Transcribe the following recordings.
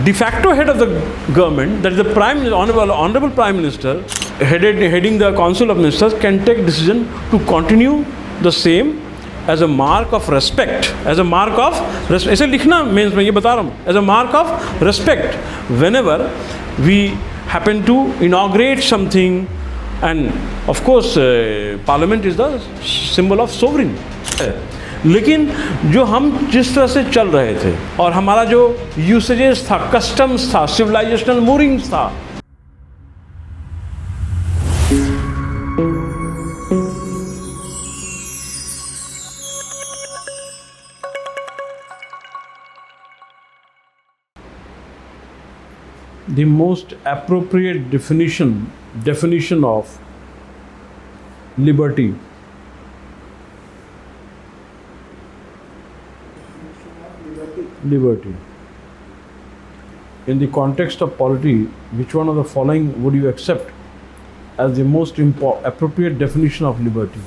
de facto head of the government, that is the honorable Prime Minister, heading the Council of Ministers, can take decision to continue the same as a mark of respect. As a mark of respect. ऐसे लिखना means मैं ये बता रहा हूँ. As a mark of respect, whenever we happen to inaugurate something, and of course Parliament is the symbol of sovereign. लेकिन जो हम जिस तरह से चल रहे थे और हमारा जो यूसेजेस था, कस्टम्स था, सिविलाइजेशनल मूरिंग्स था, the most appropriate definition of liberty. Liberty. In the context of polity, which one of the following would you accept as the most appropriate definition of liberty?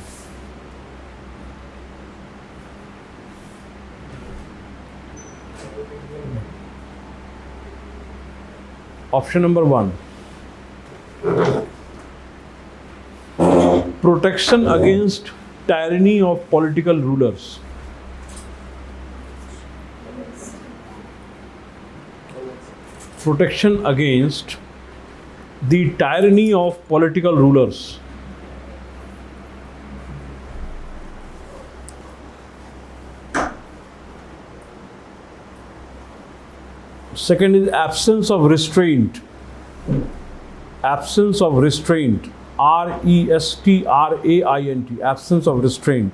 Option number 1. Protection against tyranny of political rulers. Protection against the tyranny of political rulers. Second is absence of restraint. Absence of restraint. RESTRAINT. Absence of restraint.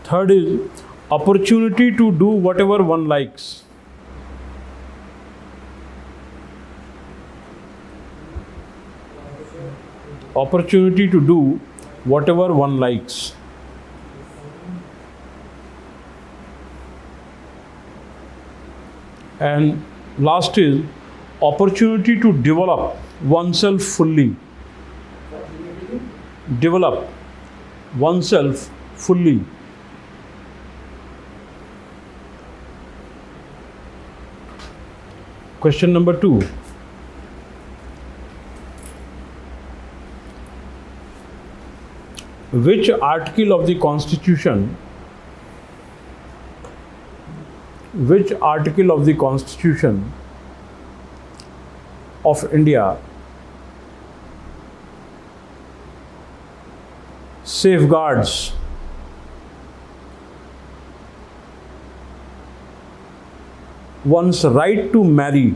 Third is opportunity to do whatever one likes. Opportunity to do whatever one likes. And last is opportunity to develop oneself fully. Develop oneself fully. Question number 2. Which article of the Constitution of India safeguards one's right to marry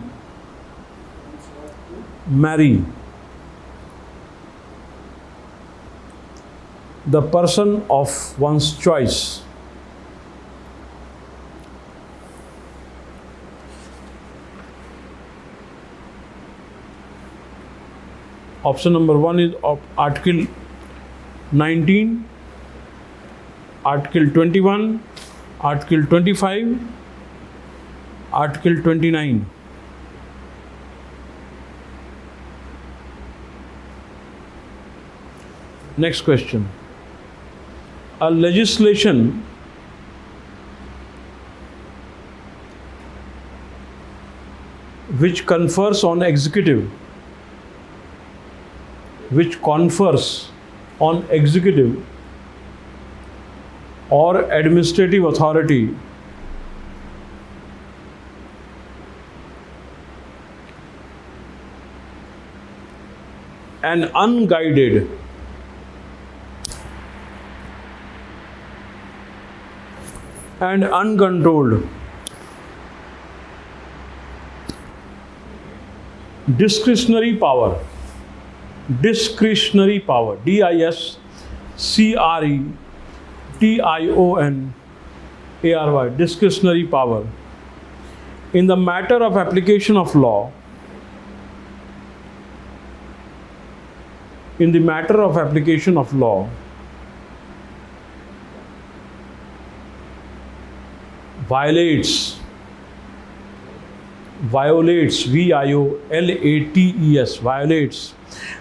the person of one's choice? Option number 1 is Article 19, Article 21, Article 25, Article 29. Next question. A legislation which confers on executive or administrative authority an unguided and uncontrolled discretionary power, DISCRETIONARY, discretionary power in the matter of application of law, violates violates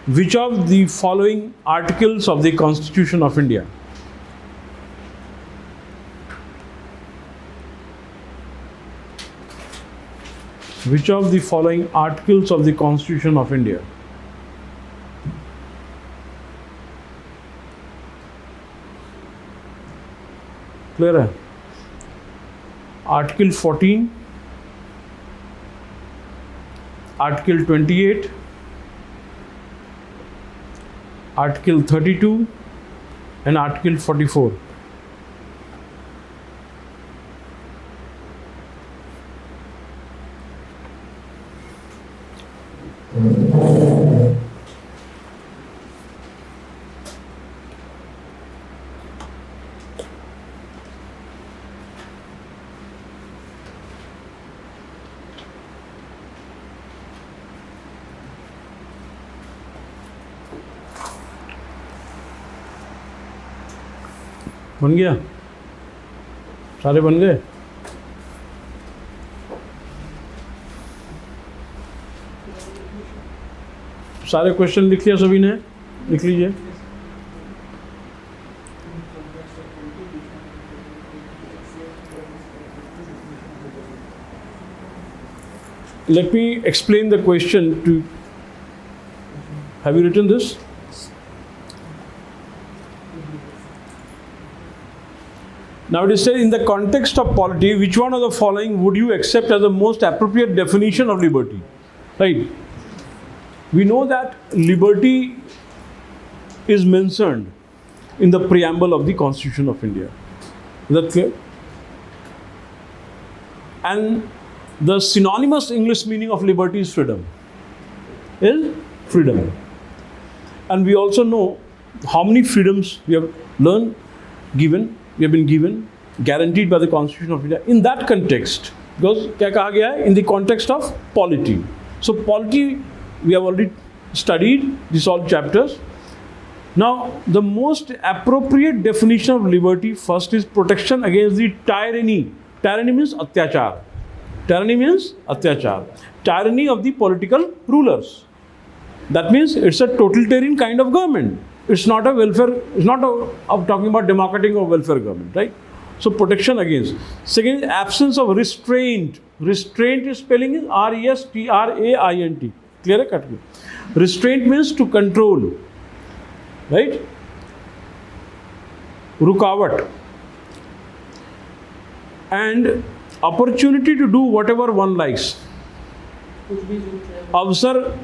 which of the following articles of the Constitution of India? Which of the following articles of the Constitution of India? Clear है? Article 14, Article 28, Article 32 and Article 44. बन गया? सारे बन गए? सारे question लिख लिया सभी ने? लिख लीजिए. Let me explain the question to. Have you written this? Now it is said, in the context of polity, which one of the following would you accept as the most appropriate definition of liberty? Right? We know that liberty is mentioned in the preamble of the Constitution of India. Is that clear? And the synonymous English meaning of liberty is freedom. Is freedom. And we also know how many freedoms we have learned, given, we have been given, guaranteed by the Constitution of India. In that context, because क्या कहा गया है? In the context of polity. So polity, we have already studied these all chapters. Now, the most appropriate definition of liberty first is protection against the tyranny. Tyranny means atyachar. Tyranny means atyachar. Tyranny of the political rulers. That means it's a totalitarian kind of government. It's not a welfare, it's not of talking about democratic or welfare government, right? So protection against. Second, absence of restraint. Restraint is spelling is R-E-S-T-R-A-I-N-T. Clear है? Cut me. Restraint means to control, right? रुकावट. And opportunity to do whatever one likes. अवसर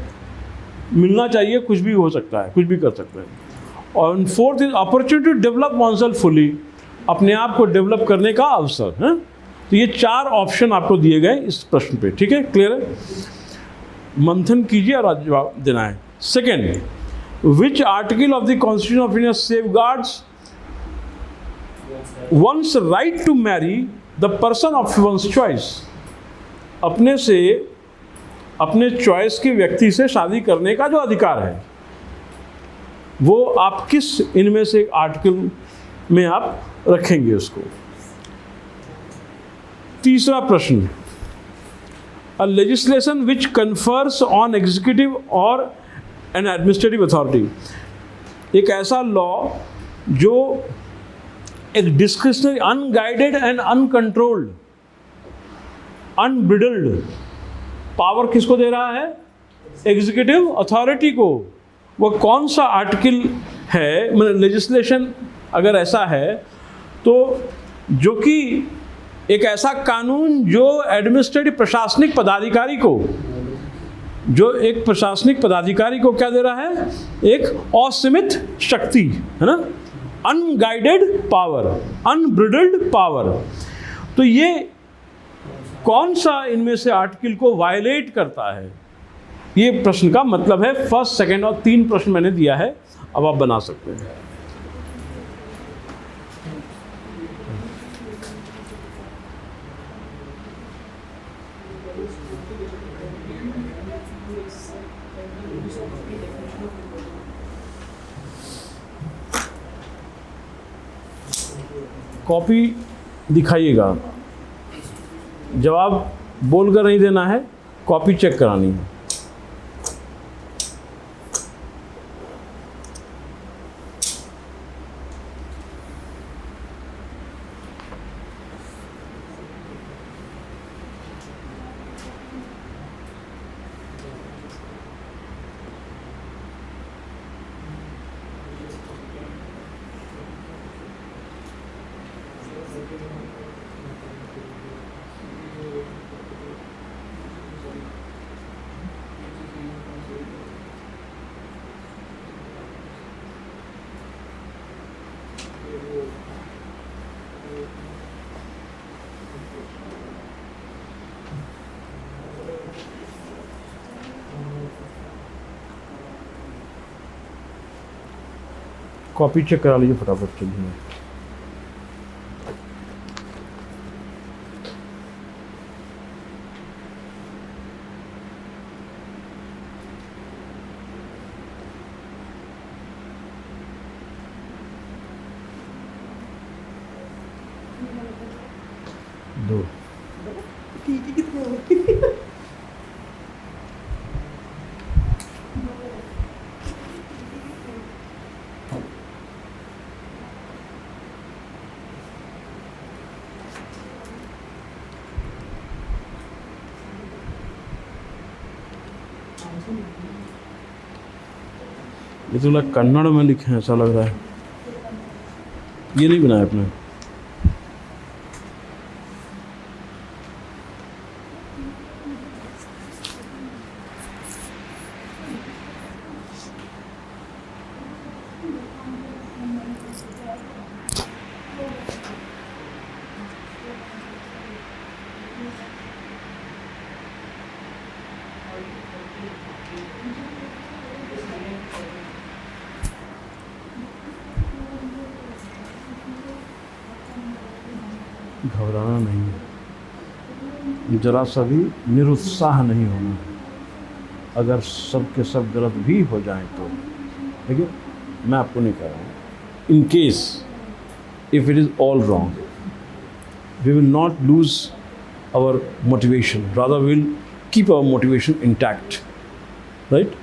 मिलना चाहिए, कुछ भी हो सकता है, कुछ भी कर सकते हैं. और fourth is opportunity to develop oneself fully. अपने आप को डेवलप करने का अवसर है. तो ये चार ऑप्शन आपको दिए गए इस प्रश्न पे. ठीक है? क्लियर है? मंथन कीजिए और जवाब देना है. Second, which article of the constitution of India safeguards one's right to marry the person of one's choice. अपने से, अपने चॉइस के व्यक्ति से शादी करने का जो अधिकार है, वो आप किस इनमें से आर्टिकल में आप रखेंगे उसको. तीसरा प्रश्न, a legislation which confers on executive और एन एडमिनिस्ट्रेटिव अथॉरिटी. एक ऐसा लॉ जो एक discretionary, unguided and uncontrolled, unbridled power किसको दे रहा है? एग्जीक्यूटिव अथॉरिटी को. वो कौन सा आर्टिकल है, मतलब लेजिस्लेशन अगर ऐसा है तो, जो कि एक ऐसा कानून जो एडमिनिस्ट्रेटिव प्रशासनिक पदाधिकारी को, जो एक प्रशासनिक पदाधिकारी को क्या दे रहा है? एक असीमित शक्ति, है ना? Unguided power, unbridled power. तो ये कौन सा इनमें से आर्टिकल को वायलेट करता है? ये प्रश्न का मतलब है. फर्स्ट, सेकंड और 3 प्रश्न मैंने दिया है. अब आप बना सकते हैं. कॉपी दिखाइएगा. जवाब बोलकर नहीं देना है, कॉपी चेक करानी है. कॉपी चेक करा लीजिए फटाफट चलिए। दो ये तो लग कन्नड़ में लिखे हैं, ऐसा लग रहा है। ये नहीं बनाया आपने? घबराना नहीं है, जरा सा भी निरुत्साह नहीं होना। अगर सब के सब गलत भी हो जाएं तो, देखिए मैं आपको नहीं कह रहा हूँ, in case if it is all wrong we will not lose our motivation, rather will keep our motivation intact, right?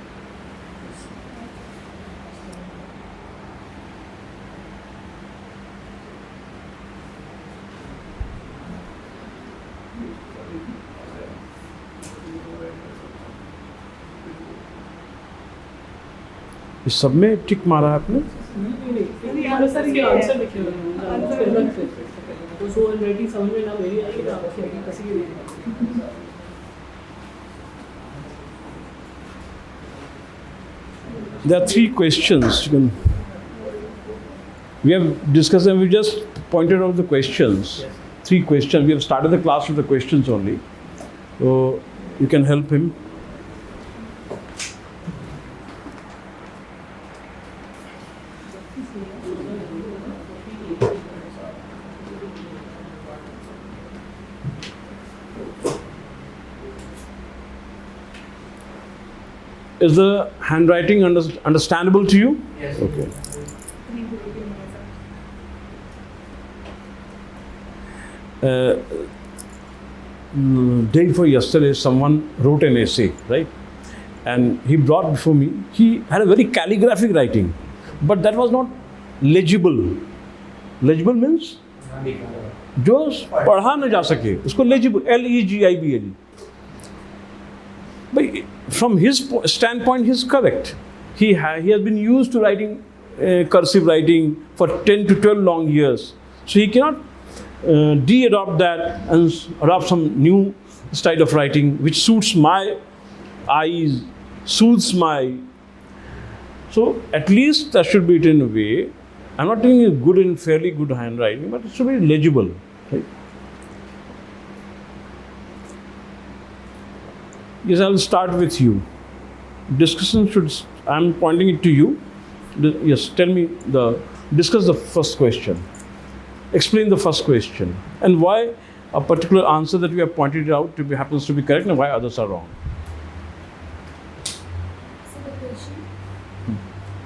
इस सब में टिक मारा है आपने? There are three questions. We have discussed them. We just pointed out the questions. Three questions. We have started the class with the questions only. So you can help him. Is the handwriting understandable to you? Yes. Okay. Day before yesterday, someone wrote an essay, right? And he brought before me. He had a very calligraphic writing, but that was not legible. Legible means जो पढ़ा न जा सके उसको legible, L-E-G-I-B-L. But from his standpoint, he's correct. He has been used to writing cursive writing for 10 to 12 long years. So he cannot de-adopt that and adopt some new style of writing which suits my eyes, soothes my... So at least that should be written in a way. I'm not saying it's good and fairly good handwriting, but it should be legible. Right? Yes, I'll start with you. Discussion should, I'm pointing it to you. Yes, tell me discuss the first question. Explain the first question and why a particular answer that we have pointed out happens to be correct and why others are wrong. So the question,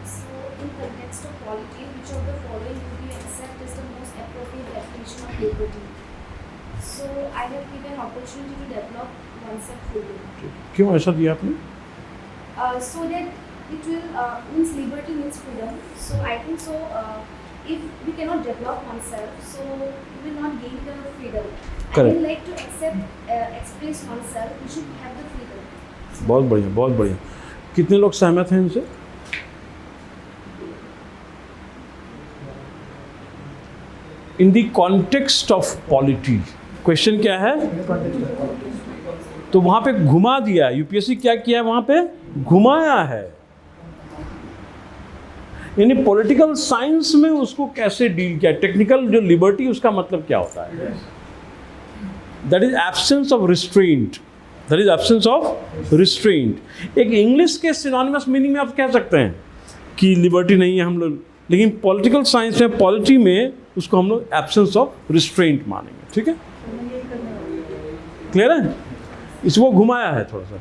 so in context of polity, which of the following would you accept is the most appropriate definition of liberty? So I have given opportunity to develop oneself fully. क्यों ऐसा दिया आपने? So that it will means liberty means freedom. So I think so. If we cannot develop oneself, so we will not gain the freedom. Correct. I would like to express oneself. We should have the freedom. बहुत बढ़िया, बहुत बढ़िया. कितने लोग सहमत हैं इनसे? In the context of polity, question क्या है? तो वहां पे घुमा दिया. यूपीएससी क्या किया है वहां पे? घुमाया है. यानी पॉलिटिकल साइंस में उसको कैसे डील किया. टेक्निकल जो लिबर्टी उसका मतलब क्या होता है? That is absence of restraint. That is absence of restraint. एक इंग्लिश के सिनोनिमस मीनिंग में आप कह सकते हैं कि लिबर्टी नहीं है, हम लोग लेकिन पॉलिटिकल साइंस में, पॉलिटी में, उसको हम लोग एब्सेंस ऑफ रिस्ट्रेंट मानेंगे। ठीक है, क्लियर है? इसको घुमाया है थोड़ा सा।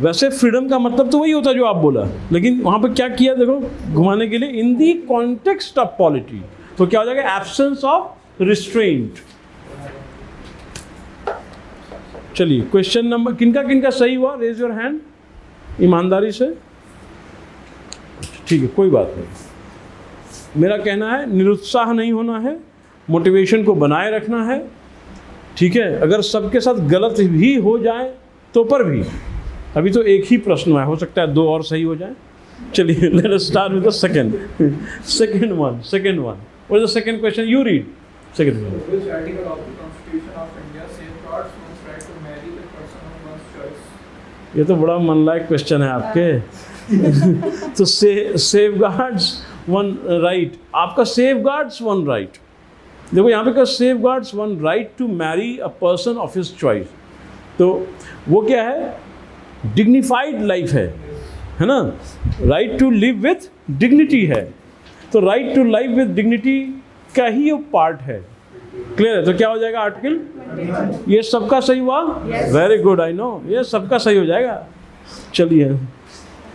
वैसे फ्रीडम का मतलब तो वही होता है जो आप बोला, लेकिन वहाँ पे क्या किया देखो, घुमाने के लिए इन दी कॉन्टेक्स्ट ऑफ पॉलिटी, तो क्या हो जाएगा, एब्सेंस ऑफ रिस्ट्रेंट। चलिए क्वेश्चन नंबर, किनका किनका सही हुआ, रेज योर हैंड ईमानदारी से। ठीक है, कोई बात नहीं। मेरा कहना है निरुत्साह नहीं होना है, मोटिवेशन को बनाए रखना है। ठीक है, अगर सबके साथ गलत भी हो जाए तो पर भी, अभी तो एक ही प्रश्न है, हो सकता है 2 और सही हो जाए। चलिए let us start with the second one. What is the second question, you read second one. Which article of the Constitution of India safeguards one's right to marry the person of one's choice? ये तो बड़ा मन लायक question है आपके। तो safeguards one's right, आपका safeguards one's right, देखो यहाँ पे क्या, safeguards one's right to marry a person of his choice. तो वो क्या है, डिग्निफाइड लाइफ है ना, right to live with dignity है। तो right to live with dignity का ही ये पार्ट है। क्लियर है? तो क्या हो जाएगा आर्टिकल, ये सबका सही हुआ, वेरी गुड, आई नो ये सबका सही हो जाएगा। चलिए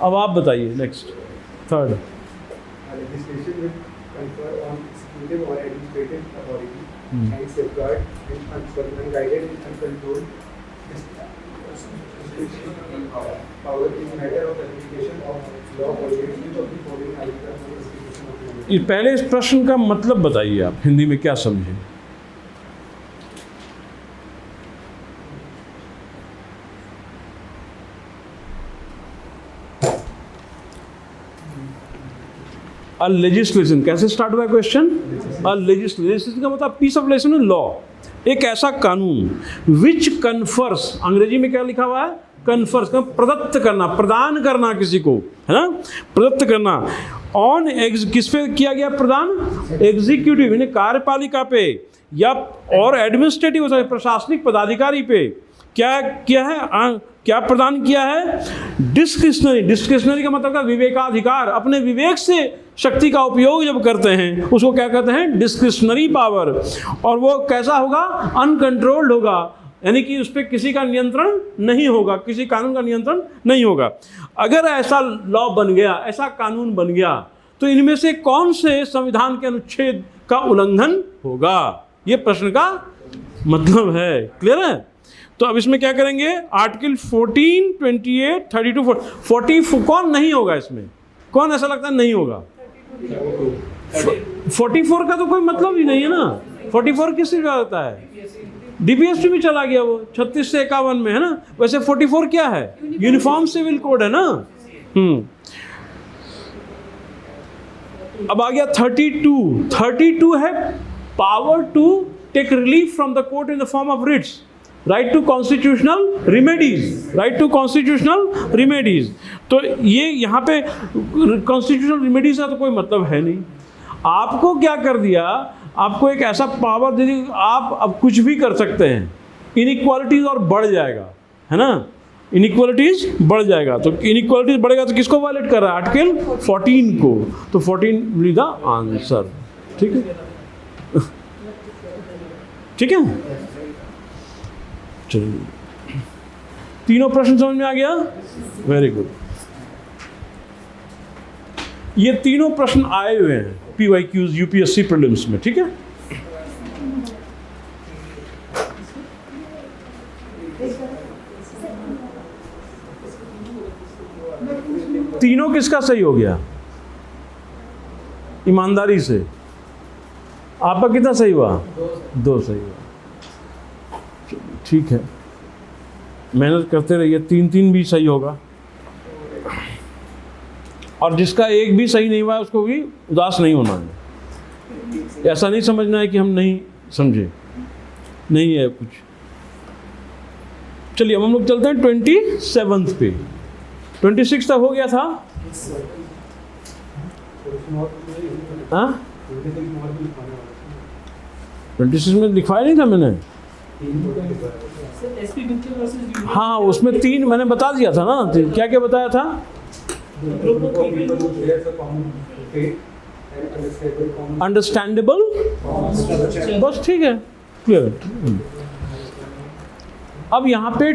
अब आप बताइए next, third. Legislation will confer on executive or administrative authority and safeguard unguided and uncontrolled power in matter of application of law or which of the following articles of the Constitution of India? ये पहले इस प्रश्न का मतलब बताइए आप, हिंदी में क्या समझे। अ लेजिस्लेशन, कैसे स्टार्ट हुआ क्वेश्चन, अ लेजिस्लेशन का मतलब पीस ऑफ लेजिस्लेशन, लॉ, एक ऐसा कानून विच कन्फर्स, अंग्रेजी में क्या लिखा हुआ है, कन्फर्स का प्रदत्त करना, प्रदान करना किसी को, है ना, प्रदत्त करना। ऑन किस पे किया गया प्रदान, एग्जीक्यूटिव यानी कार्यपालिका पे, या और एडमिनिस्ट्रेटिव प्रशासनिक पदाधिकारी पे क्या किया है, क्या प्रदान किया है, डिस्क्रिशनरी। डिस्क्रिशनरी का मतलब क्या, विवेकाधिकार, अपने विवेक से शक्ति का उपयोग जब करते हैं उसको क्या कहते हैं, डिस्क्रिशनरी पावर। और वो कैसा होगा, अनकंट्रोल्ड होगा, यानी कि उस पर किसी का नियंत्रण नहीं होगा, किसी कानून का नियंत्रण नहीं होगा। अगर ऐसा लॉ बन गया, ऐसा कानून बन गया, तो इनमें से कौन से संविधान के अनुच्छेद का उल्लंघन होगा, ये प्रश्न का मतलब है। क्लियर है? तो अब इसमें क्या करेंगे, आर्टिकल 14, 28, 32, 40 कौन नहीं होगा इसमें, कौन ऐसा लगता है नहीं होगा, 44 का तो कोई मतलब ही नहीं है ना। 44 किस चीज का होता है, डीपीएसपी में चला गया वो 36 से 51 में, है ना। वैसे 44 क्या है, यूनिफॉर्म सिविल कोड है ना। अब आ गया 32 है power to take relief from the court in the form of writs, right to constitutional remedies, right to constitutional remedies. तो ये यहाँ पे कॉन्स्टिट्यूशनल रिमेडीज का तो कोई मतलब है नहीं। आपको क्या कर दिया, आपको एक ऐसा पावर दे दी, आप अब कुछ भी कर सकते हैं। इनइक्वालिटीज और बढ़ जाएगा, है ना, इनइक्वालिटीज बढ़ जाएगा। तो इनइक्वालिटीज बढ़ेगा तो किसको वायलेट कर रहा है, आर्टिकल 14 को। तो 14 विल बी द आंसर। ठीक है, ठीक है, चलिए तीनों प्रश्न समझ में आ गया, वेरी गुड। ये तीनों प्रश्न आए हुए हैं PYQs UPSC प्रीलिम्स में। ठीक है, तीनों किसका सही हो गया, ईमानदारी से आपका कितना सही हुआ, 2 सही हुआ। ठीक है, मेहनत करते रहिए, 3 भी सही होगा। और जिसका एक भी सही नहीं हुआ है उसको भी उदास नहीं होना है, ऐसा नहीं समझना है कि हम नहीं समझे, नहीं है कुछ। चलिए अब हम लोग चलते हैं 27 पे। 26 तक हो गया था, हाँ 26 में लिखवाया नहीं था मैंने, हाँ उसमें 3 मैंने बता दिया था ना। क्या क्या बताया था, and understandable common अंडरस्टैंडेबल, बस ठीक है, क्लियर। अब यहाँ पे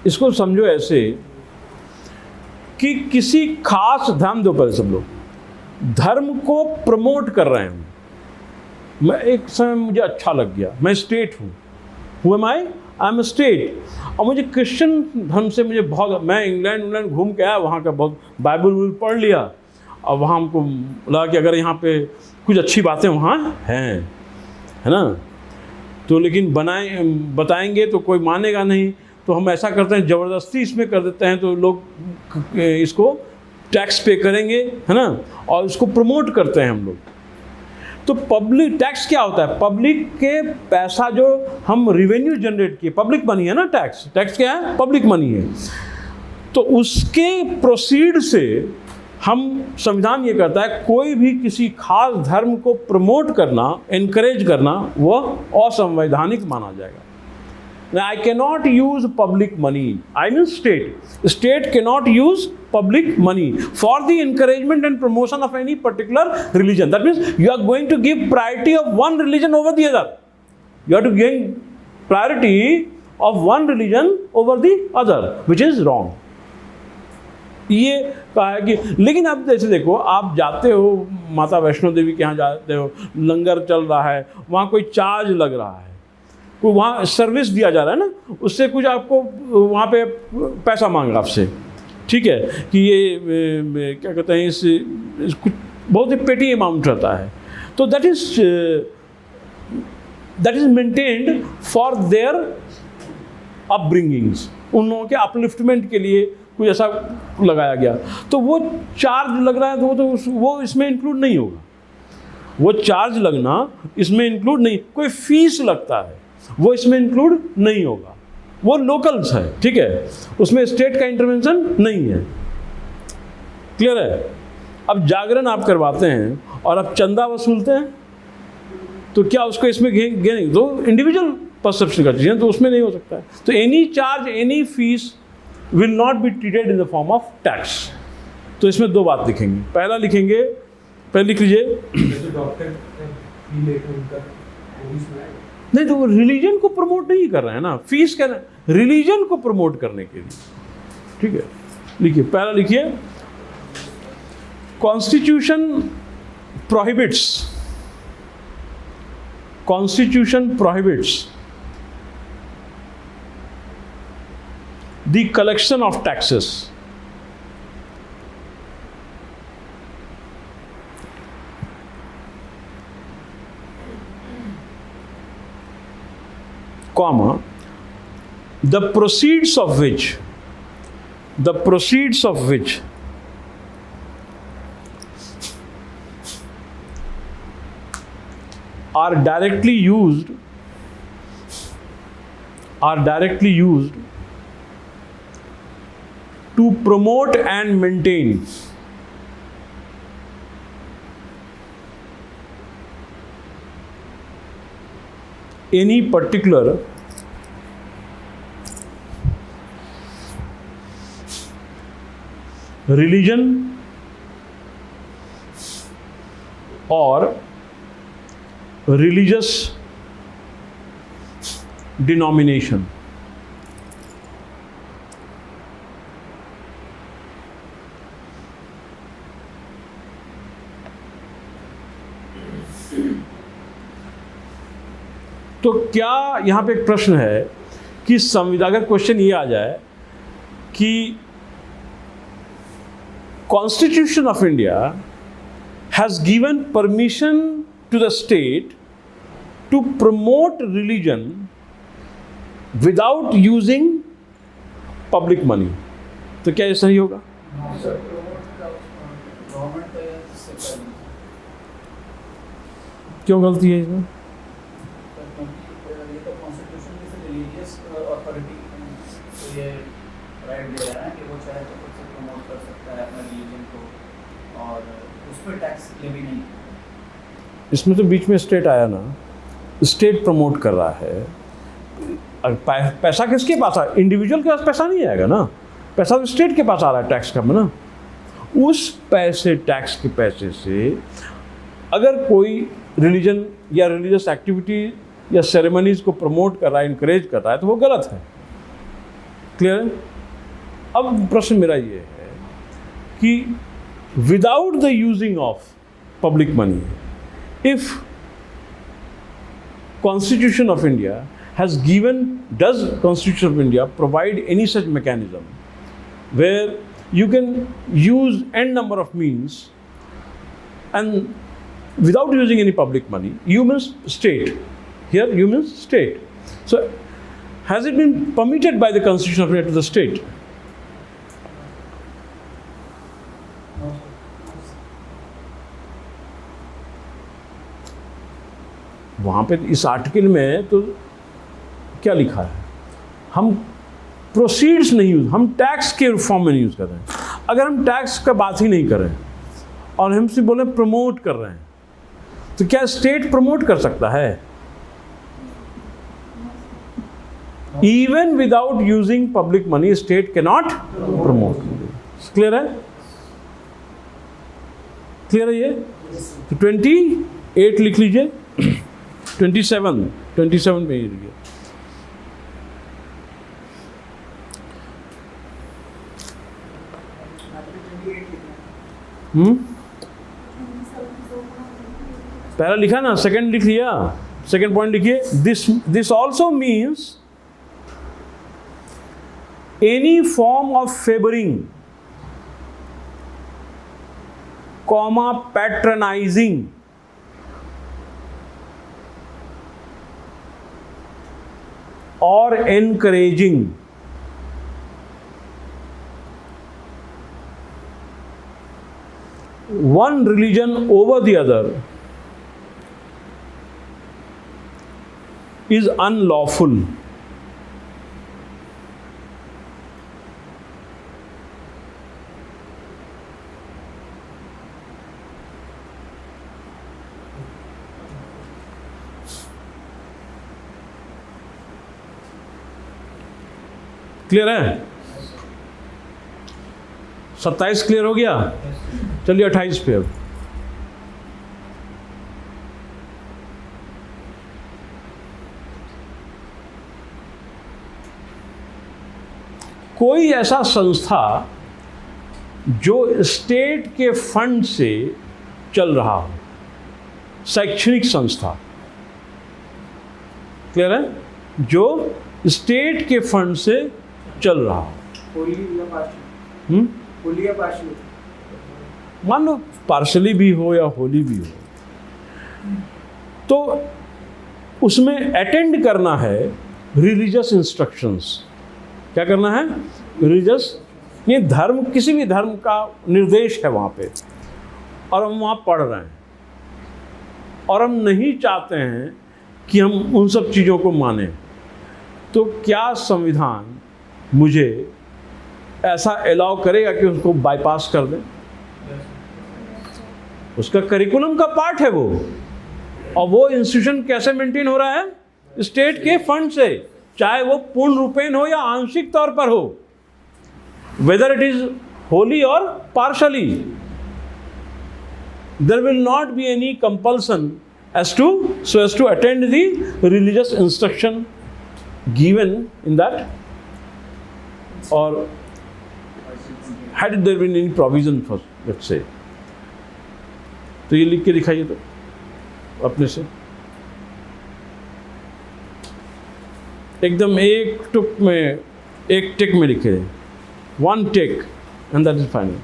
इसको समझो ऐसे कि किसी खास, ध्यान दो पहले सब लोग, धर्म को प्रमोट कर रहे हैं। मैं एक समय मुझे अच्छा लग गया, मैं स्टेट हूँ, who am I am state, और मुझे क्रिश्चियन धर्म से मुझे बहुत, मैं इंग्लैंड घूम के आया, वहाँ का बहुत बाइबल पढ़ लिया, और वहाँ हमको लगा कि अगर यहाँ पे कुछ अच्छी बातें वहाँ हैं, है ना, तो लेकिन बताएंगे तो कोई मानेगा नहीं, तो हम ऐसा करते हैं ज़बरदस्ती इसमें कर देते हैं, तो लोग इसको टैक्स पे करेंगे, है ना, और इसको प्रमोट करते हैं हम लोग। तो पब्लिक टैक्स क्या होता है? पब्लिक के पैसा जो हम रिवेन्यू जनरेट किए, पब्लिक मनी है ना, टैक्स क्या है? पब्लिक मनी है। तो उसके प्रोसीड से हम, संविधान ये करता है, कोई भी किसी खास धर्म को प्रमोट करना, एनकरेज करना, वह असंवैधानिक माना जाएगा। I cannot use public money. I mean state cannot use public money for the encouragement and promotion of any particular religion. That means you are going to give priority of one religion over the other. You have to gain priority of one religion over the other, which is wrong. ये कहा है कि, लेकिन अब जैसे देखो, आप जाते हो माता वैष्णो देवी के यहाँ जाते हो, लंगर चल रहा है, वहाँ कोई चार्ज लग रहा है, कोई वहाँ सर्विस दिया जा रहा है ना, उससे कुछ आपको वहाँ पे पैसा मांगा आपसे, ठीक है, कि ये क्या कहते हैं, इस कुछ बहुत ही पेटी अमाउंट रहता है, तो that is maintained for their upbringings, उन लोगों के अपलिफ्टमेंट के लिए कुछ ऐसा लगाया गया, तो वो चार्ज लग रहा है, तो वो इसमें इंक्लूड नहीं होगा, वो चार्ज लगना इसमें इंक्लूड नहीं, कोई फीस लगता है वो इसमें इंक्लूड नहीं होगा, वो लोकल्स है, ठीक है, उसमें स्टेट का इंटरवेंशन नहीं है, क्लियर है। अब जागरण आप करवाते हैं और आप चंदा वसूलते हैं, तो क्या उसको इसमें नहीं, तो इंडिविजुअल परसेप्शन का चीज़ है, तो उसमें नहीं हो सकता है। तो any charge, any fees will not be treated in the form of tax. तो इसमें दो बात लिखेंगे, पहला लिखेंगे, पहले लिख लीजिए, नहीं तो वो रिलीजन को प्रमोट नहीं कर रहे हैं ना, फीस क्या, रिलीजन को प्रमोट करने के लिए, ठीक है। लिखिए, पहला लिखिए, constitution prohibits the collection of taxes comma, the proceeds of which are directly used to promote and maintain any particular religion or religious denomination. तो क्या यहाँ पे एक प्रश्न है कि संविधान, अगर क्वेश्चन ये आ जाए कि Constitution of India has given permission to the state to promote religion without using public money, तो क्या ये सही होगा? क्यों गलती है इसमें? इसमें तो बीच में स्टेट आया ना, स्टेट प्रमोट कर रहा है। पैसा किसके पास आ, इंडिविजुअल के पास पैसा नहीं आएगा ना, पैसा तो स्टेट के पास आ रहा है टैक्स का में ना, उस पैसे, टैक्स के पैसे से अगर कोई रिलीजन या रिलीजियस एक्टिविटी या सेरेमनीज को प्रमोट कर रहा है, इनकरेज कर रहा है, तो वो गलत है। क्लियर है? अब प्रश्न मेरा ये है कि without the using of public money, if Constitution of India has given, does Constitution of India provide any such mechanism where you can use n number of means and without using any public money? You means state. Here you means state. So has it been permitted by the Constitution of India to the state? वहाँ पे इस article में तो क्या लिखा है? हम proceeds नहीं यूज, हम टैक्स के फॉर्म में नहीं यूज़ कर रहे हैं। अगर हम टैक्स का बात ही नहीं कर रहे हैं और हम सिर्फ बोले प्रमोट कर रहे हैं, तो क्या स्टेट प्रमोट कर सकता है? Even without using public money state can not promote. Clear है? क्लियर है ये? तो 28 लिख लीजिए, 27 में ही लिखिए। पहला लिखा ना, सेकंड लिख लिया, सेकंड पॉइंट लिखिए। This also means any form of favouring, comma patronising or encouraging one religion over the other is unlawful. Clear है? 27 क्लियर हो गया? चलिए 28 पे। अब कोई ऐसा संस्था जो स्टेट के फंड से चल रहा हो, शैक्षणिक संस्था, क्लियर है, जो स्टेट के फंड से चल रहा हो, होली या पार्शियल, मान लो पार्शली भी हो या होली भी हो, तो उसमें अटेंड करना है रिलीजियस इंस्ट्रक्शंस। क्या करना है? रिलीजियस, ये धर्म, किसी भी धर्म का निर्देश है वहाँ पे, और हम वहाँ पढ़ रहे हैं, और हम नहीं चाहते हैं कि हम उन सब चीज़ों को मानें, तो क्या संविधान मुझे ऐसा अलाउ करेगा कि उसको बाईपास कर दें? उसका करिकुलम का पार्ट है वो, और वो इंस्टीट्यूशन कैसे मेंटेन हो रहा है? स्टेट के फंड से, चाहे वो पूर्ण रूपेण हो या आंशिक तौर पर हो, वेदर इट इज होली और partially, there will not be any compulsion as to attend the religious instruction given in that, or had there been any provision for, let's say। तो ये लिख के दिखाइए तो अपने से, एकदम एक टुक में, एक टेक में लिखे, one take and that is final।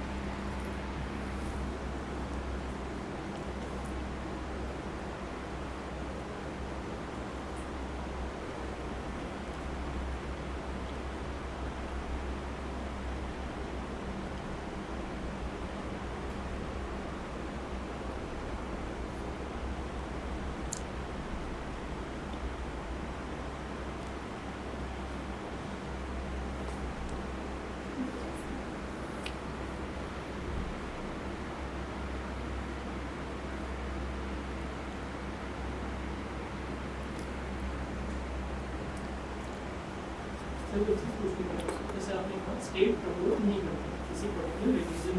आपसे कुछ चीज़ पूछनी है। जैसे आपने कहा स्टेट प्रमोट नहीं करती किसी पर्टिकुलर रिलीजन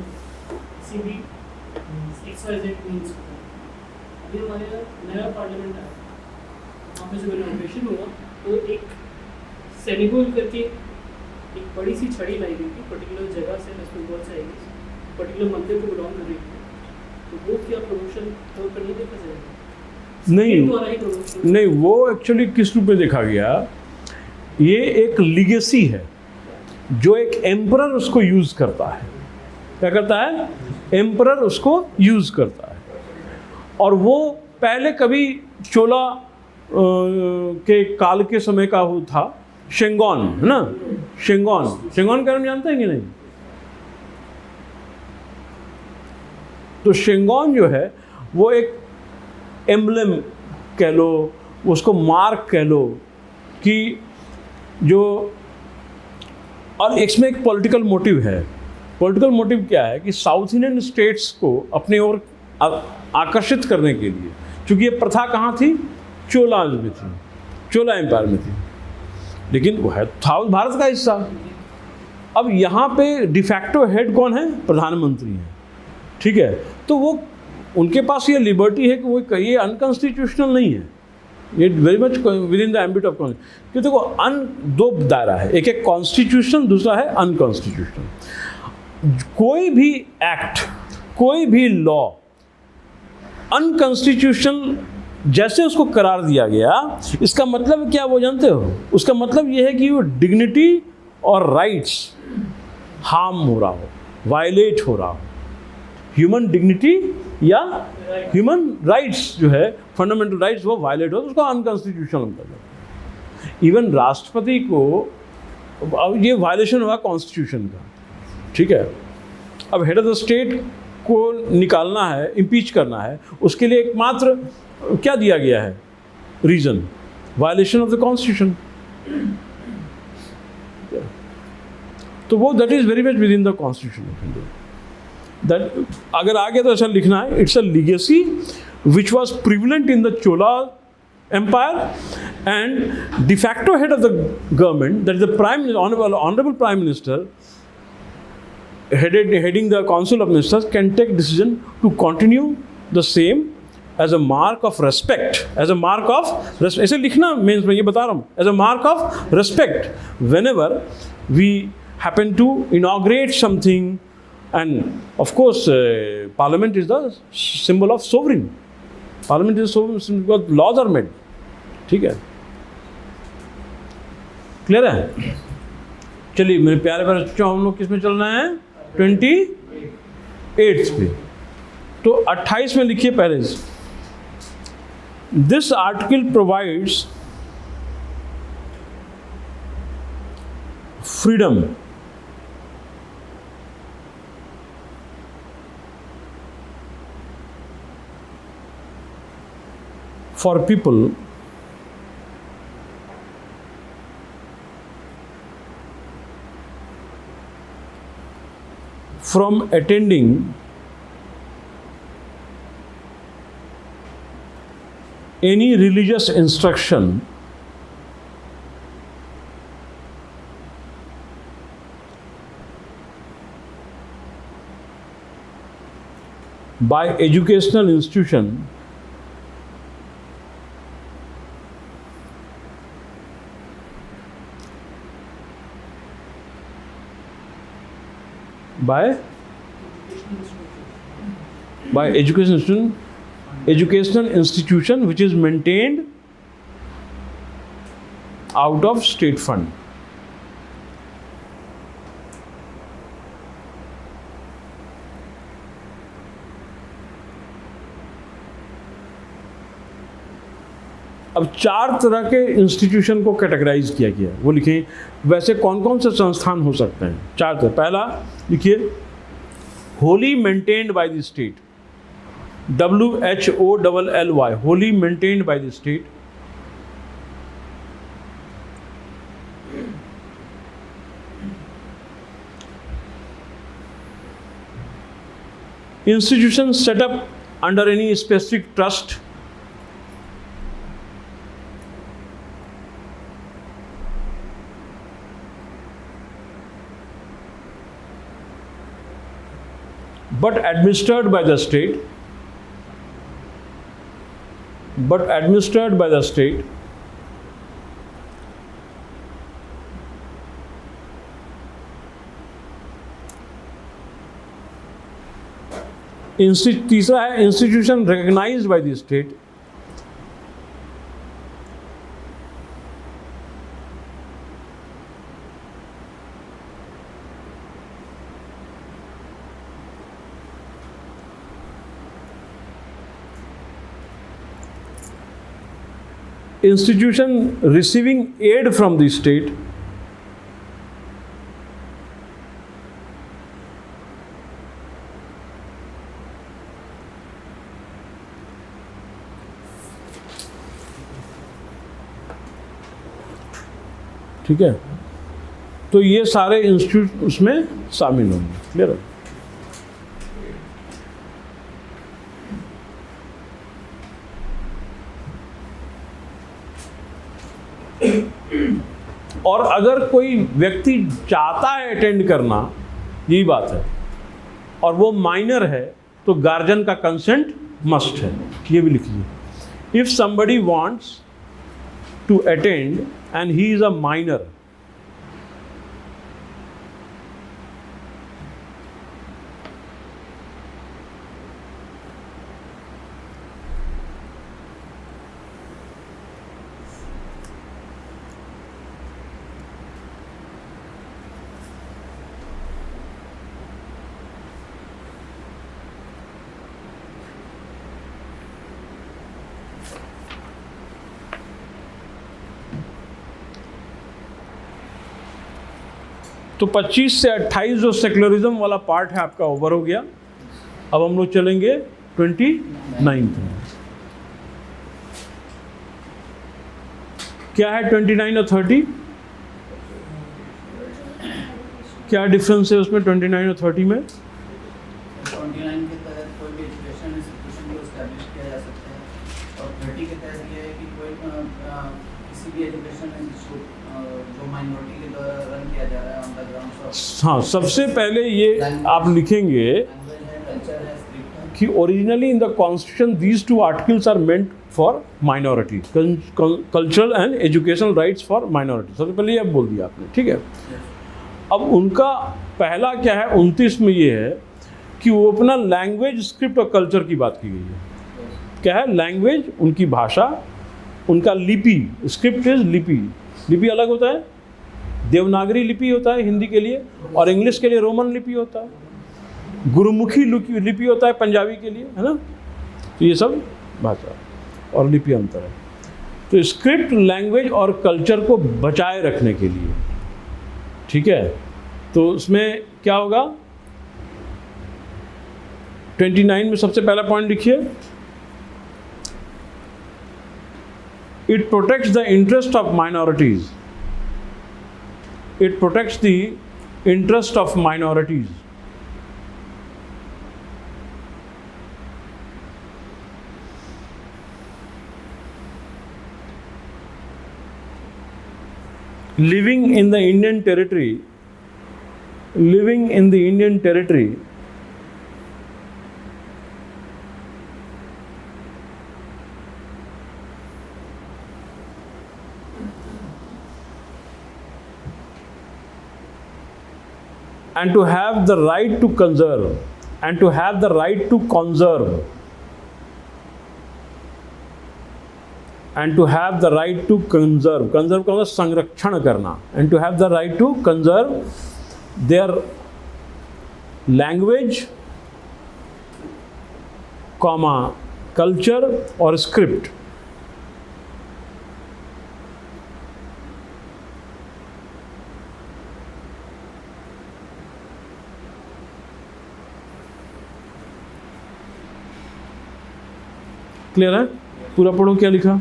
किसी भी XYZ मीन्स को। अभी हमारे यहाँ नया पार्लियामेंट आया, वहाँ पे जब इनॉग्रेशन हुआ तो एक सेनेगोल करके एक बड़ी सी छड़ी लाई गई थी पर्टिकुलर जगह से, वेस्ट बंगाल से आई गई, पर्टिकुलर मंदिर को बिलोंग कर रही थी। तो वो क्या प्रमोशन तौर पर नहीं देखा जाएगा? नहीं, वो एक्चुअली किस रूप में देखा गया, ये एक लीगेसी है जो एक एम्परर उसको यूज़ करता है। क्या करता है? एम्परर उसको यूज़ करता है। और वो पहले कभी चोला के काल के समय का वो था, शेंगॉन, है ना? शेंगॉन का नाम जानते हैं कि नहीं? तो शेंगॉन जो है वो एक एम्बलम कह लो, उसको मार्क कह लो कि जो, और इसमें एक पॉलिटिकल मोटिव है। पॉलिटिकल मोटिव क्या है कि साउथ इंडियन स्टेट्स को अपने ओर आकर्षित करने के लिए, क्योंकि ये प्रथा कहाँ थी? चोलाज में थी, चोला एम्पायर में थी, लेकिन वो है था भारत का हिस्सा। अब यहाँ पे डिफैक्टो हेड कौन है? प्रधानमंत्री हैं, ठीक है? तो वो उनके पास ये लिबर्टी है कि वो ये अनकॉन्स्टिट्यूशनल नहीं है, ये very much within the ambit of constitution. क्योंकि देखो दो दायरा है, एक है कॉन्स्टिट्यूशन, दूसरा है अनकॉन्स्टिट्यूशनल। कोई भी एक्ट, कोई भी लॉ अनकॉन्स्टिट्यूशनल जैसे उसको करार दिया गया, इसका मतलब क्या वो जानते हो? उसका मतलब ये है कि वो डिग्निटी और राइट्स हार्म हो रहा हो, वायलेट हो रहा हो। ह्यूमन डिग्निटी या ह्यूमन राइट्स जो है, फंडामेंटल राइट्स, वो वायलेट हो तो उसको अनकॉन्स्टिट्यूशनल मतलब। इवन राष्ट्रपति को अब ये वायलेशन हुआ कॉन्स्टिट्यूशन का, ठीक है? अब हेड ऑफ द स्टेट को निकालना है, इम्पीच करना है, उसके लिए एकमात्र क्या दिया गया है reason? Violation of the constitution. तो वो that is very much within the constitution of India. That अगर आगे तो ऐसा लिखना है, it's a legacy which was prevalent in the Chola empire and de facto head of the government, that is the honorable prime minister heading the council of ministers, can take decision to continue the same as a mark of respect, as a mark of respect. ऐसे लिखना means मैं ये बता रहा हूँ, as a mark of respect whenever we happen to inaugurate something. And of course parliament is the symbol of sovereign. Parliament is sovereign because laws are made. ठीक है, clear है? चलिए मेरे प्यारे प्यारे बच्चों, हम लोग किस में चल रहे हैं? 28 पे। तो 28 में लिखिए पहले से, this article provides freedom for people from attending any religious instruction by educational institution by educational institution which is maintained out of state fund. अब 4 तरह के इंस्टीट्यूशन को कैटेगराइज किया गया है, वो लिखें वैसे कौन कौन से संस्थान हो सकते हैं? 4 तरह। पहला लिखिए, Holi maintained by the state, WHOLLY, Holi maintained by the state. Institutions set up under any specific trust, but administered by the state, तीसरा है institution recognised by the state, institution receiving aid from the state, ठीक है। तो ये सारे institute उसमें शामिल होंगे। क्लियर है? और अगर कोई व्यक्ति चाहता है अटेंड करना, यही बात है, और वो माइनर है, तो गार्जियन का कंसेंट मस्ट है। ये भी लिख लीजिए। If somebody wants to attend and he is a minor, तो 25 से 28 जो सेक्युलरिज्म वाला पार्ट है आपका ओवर हो गया। अब हम लोग चलेंगे 29 में। क्या है 29 और 30? क्या डिफरेंस है उसमें 29 और 30 में? 29 के तहत कोई भी एजुकेशन इंस्टीट्यूशन को एस्टैब्लिश किया जा सकता है, और 30 के तहत ये है कि कोई किसी भी एजुकेशन इंस्टीट्यूट जो माइनॉरिटी के द्वारा रन किया जा रहा है ऑन द ग्राउंड्स ऑफ, हाँ, सबसे पहले ये आप लिखेंगे लैंग्वेज है, कल्चर है, स्क्रिप्ट है। कि originally in the constitution these two articles are meant for minority, cultural and educational rights for minority. सबसे पहले ये बोल दिया आपने, ठीक है। अब उनका पहला क्या है 29 में ये है कि वो अपना लैंग्वेज, स्क्रिप्ट और कल्चर की बात की गई है। क्या है? लैंग्वेज, उनकी भाषा, उनका लिपि, स्क्रिप्ट इज लिपि। लिपि अलग होता है, देवनागरी लिपि होता है हिंदी के लिए, और इंग्लिश के लिए रोमन लिपि होता है, गुरुमुखी लिपि होता है पंजाबी के लिए, है ना। तो ये सब भाषा और लिपि अंतर है। तो स्क्रिप्ट, लैंग्वेज और कल्चर को बचाए रखने के लिए, ठीक है। तो उसमें क्या होगा 29 में सबसे पहला पॉइंट लिखिए, it protects the interest of minorities, it protects the interest of minorities. living in the Indian territory, living in the Indian territory, and to have the right to conserve, and to have the right to conserve, and to have the right to conserve, conserve का मतलब संरक्षण करना, and to have the right to conserve their language, comma, culture और script। Clear है? पूरा पढ़ो क्या लिखा।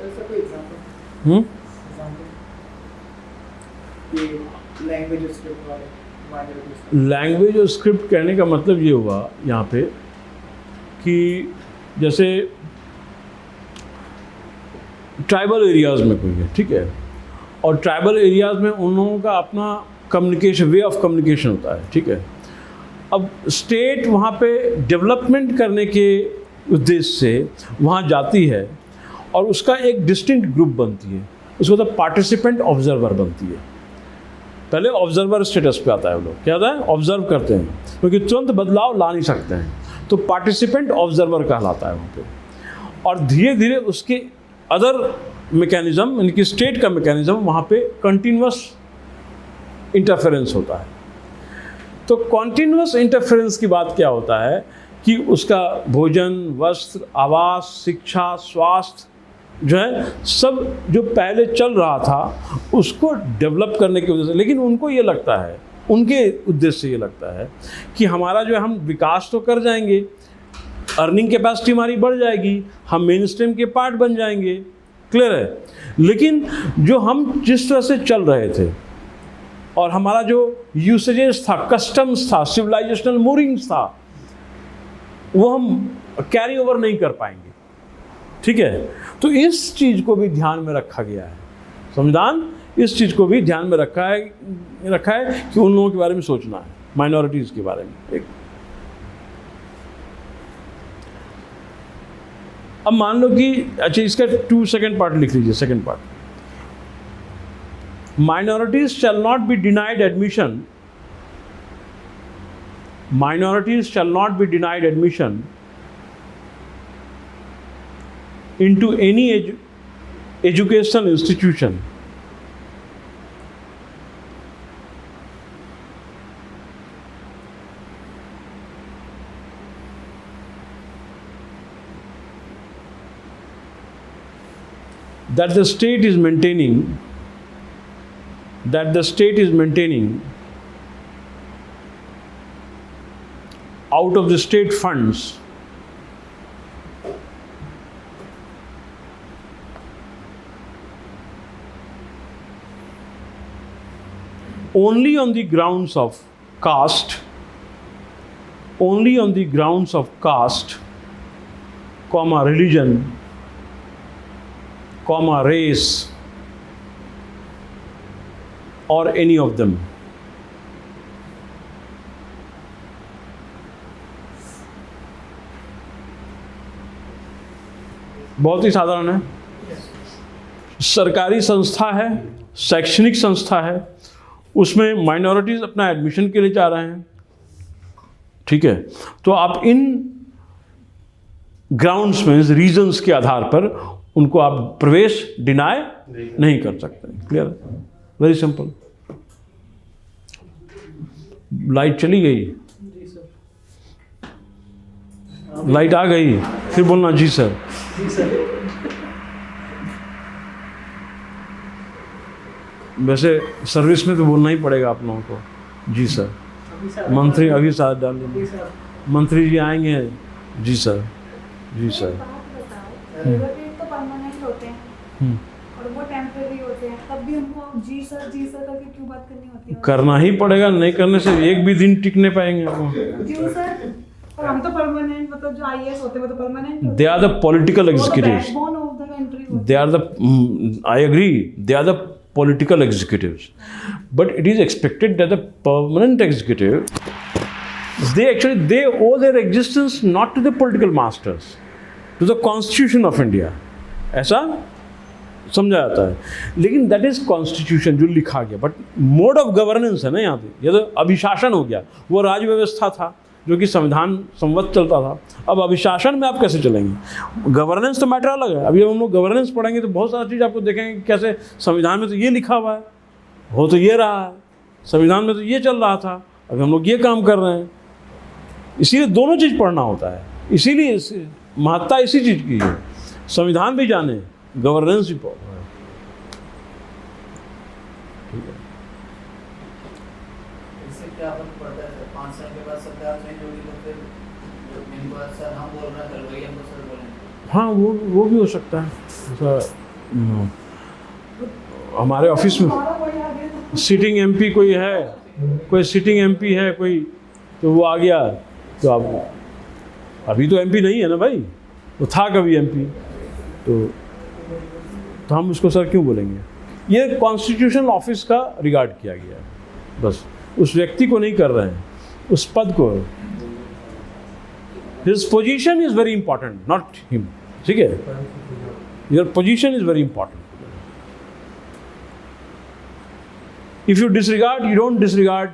ऐसा कोई एग्जांपल हम्म, ये लैंग्वेज स्क्रिप्ट वाले minorities? लैंग्वेज और स्क्रिप्ट कहने का मतलब ये हुआ यहाँ पे कि जैसे ट्राइबल एरियाज़ में कोई है, ठीक है, और ट्राइबल एरियाज़ में उन लोगों का अपना कम्युनिकेशन, वे ऑफ कम्युनिकेशन होता है, ठीक है। अब स्टेट वहाँ पे डेवलपमेंट करने के उद्देश्य से वहाँ जाती है और उसका एक डिस्टिंक्ट ग्रुप बनती है, उसको तो पार्टिसिपेंट ऑब्जर्वर बनती है। पहले ऑब्जर्वर स्टेटस पे आता है, वो लोग क्या होता है, ऑब्जर्व करते हैं, क्योंकि तुरंत बदलाव ला नहीं सकते हैं, तो पार्टिसिपेंट ऑब्जर्वर कहलाता है वहाँ पे। और धीरे धीरे उसके अदर मैकेनिज़्म, इनकी स्टेट का मैकेनिज़्म वहाँ पे कंटिन्यूअस इंटरफेरेंस होता है। तो कॉन्टिन्यूअस इंटरफेरेंस की बात क्या होता है कि उसका भोजन, वस्त्र, आवास, शिक्षा, स्वास्थ्य जो है सब जो पहले चल रहा था उसको डेवलप करने की वजह से, लेकिन उनको ये लगता है, उनके उद्देश्य से ये लगता है कि हमारा जो है हम विकास तो कर जाएंगे, अर्निंग कैपेसिटी हमारी बढ़ जाएगी, हम मेन स्ट्रीम के पार्ट बन जाएंगे, क्लियर है, लेकिन जो हम जिस तरह से चल रहे थे और हमारा जो यूसेजेस था, कस्टम्स था, सिविलाइजेशनल मूविंग्स था, वो हम कैरी ओवर नहीं कर पाएंगे, ठीक है। तो इस चीज़ को भी ध्यान में रखा गया है, संविधान इस चीज़ को भी ध्यान में रखा है कि उन लोगों के बारे में सोचना है, माइनॉरिटीज़ के बारे में। एक अब मान लो कि अच्छा इसका 2 सेकेंड पार्ट लिख लीजिए, second part, minorities shall not be denied admission, minorities shall not be denied admission into any educational institution that the state is maintaining out of the state funds only on the grounds of caste, comma religion, comma race, or any of them. बहुत ही साधारण है। सरकारी संस्था है, शैक्षणिक संस्था है, उसमें माइनॉरिटीज़ अपना एडमिशन के लिए जा रहे हैं, ठीक है, तो आप इन ग्राउंड्स में, रीजंस के आधार पर उनको आप प्रवेश डिनाई नहीं कर सकते। क्लियर है, वेरी सिंपल। लाइट चली गई, जी सर। लाइट आ गई, फिर बोलना जी सर। जी सर। वैसे सर्विस में तो बोलना ही पड़ेगा आप लोगों को, जी सर। मंत्री अभी साथ डाल देंगे, मंत्री जी आएंगे, जी सर, जी सर। रिलेटिव तो परमानेंट होते हैं और वो टेम्परेरी होते हैं, तब भी हमको जी सर करके क्यों बात करनी होती है? करना ही पड़ेगा, नहीं करने से एक भी दिन टिकने पाएंगे वो। क्यों सर? और हम तो परमानेंट, मतलब जो आईएएस होते हैं वो तो परमानेंट होते हैं। They are the political executives. Backbone of the country होते हैं। They are the, I agree, they are the political executives. But it is expected that the permanent executive, they owe their existence not to the political masters, to the Constitution of India. ऐसा समझा जाता है, लेकिन that is constitution जो लिखा गया, but mode of governance है ना यहाँ पे, ये तो अभिशासन हो गया, वो राज व्यवस्था था जो कि संविधान संवत चलता था, अब अभिशासन में आप कैसे चलेंगे? गवर्नेंस तो मैटर अलग है। अभी हम लोग गवर्नेंस पढ़ेंगे तो बहुत सारी चीज़ आपको देखेंगे कि कैसे संविधान में तो ये लिखा हुआ है, हो तो ये रहा है, संविधान में तो ये चल रहा था, अभी हम लोग ये काम कर रहे हैं। इसीलिए दोनों चीज़ पढ़ना होता है, इसीलिए महत्ता इसी चीज़ की है, संविधान भी जाने, गवर्नेंस भी पढ़ रहे हैं, ठीक है। इससे क्या फर्क पड़ता है सर? 5 साल के बाद सरकार चेंज होगी तो फिर मेन बात सर हम बोल रहे हैं कल वही हमको सर बोलेंगे। हाँ, वो भी हो सकता है। ऐसा हमारे ऑफिस में सिटिंग एमपी कोई है, कोई सिटिंग एमपी है कोई, तो वो आ गया, तो आप अभी तो एमपी नहीं है ना भाई, वो था कभी एमपी, तो हम उसको सर क्यों बोलेंगे? ये कॉन्स्टिट्यूशनल ऑफिस का रिगार्ड किया गया है, बस उस व्यक्ति को नहीं कर रहे हैं, उस पद को। His position is very important, not him, ठीक है? Your position is very important. If you disregard, you don't disregard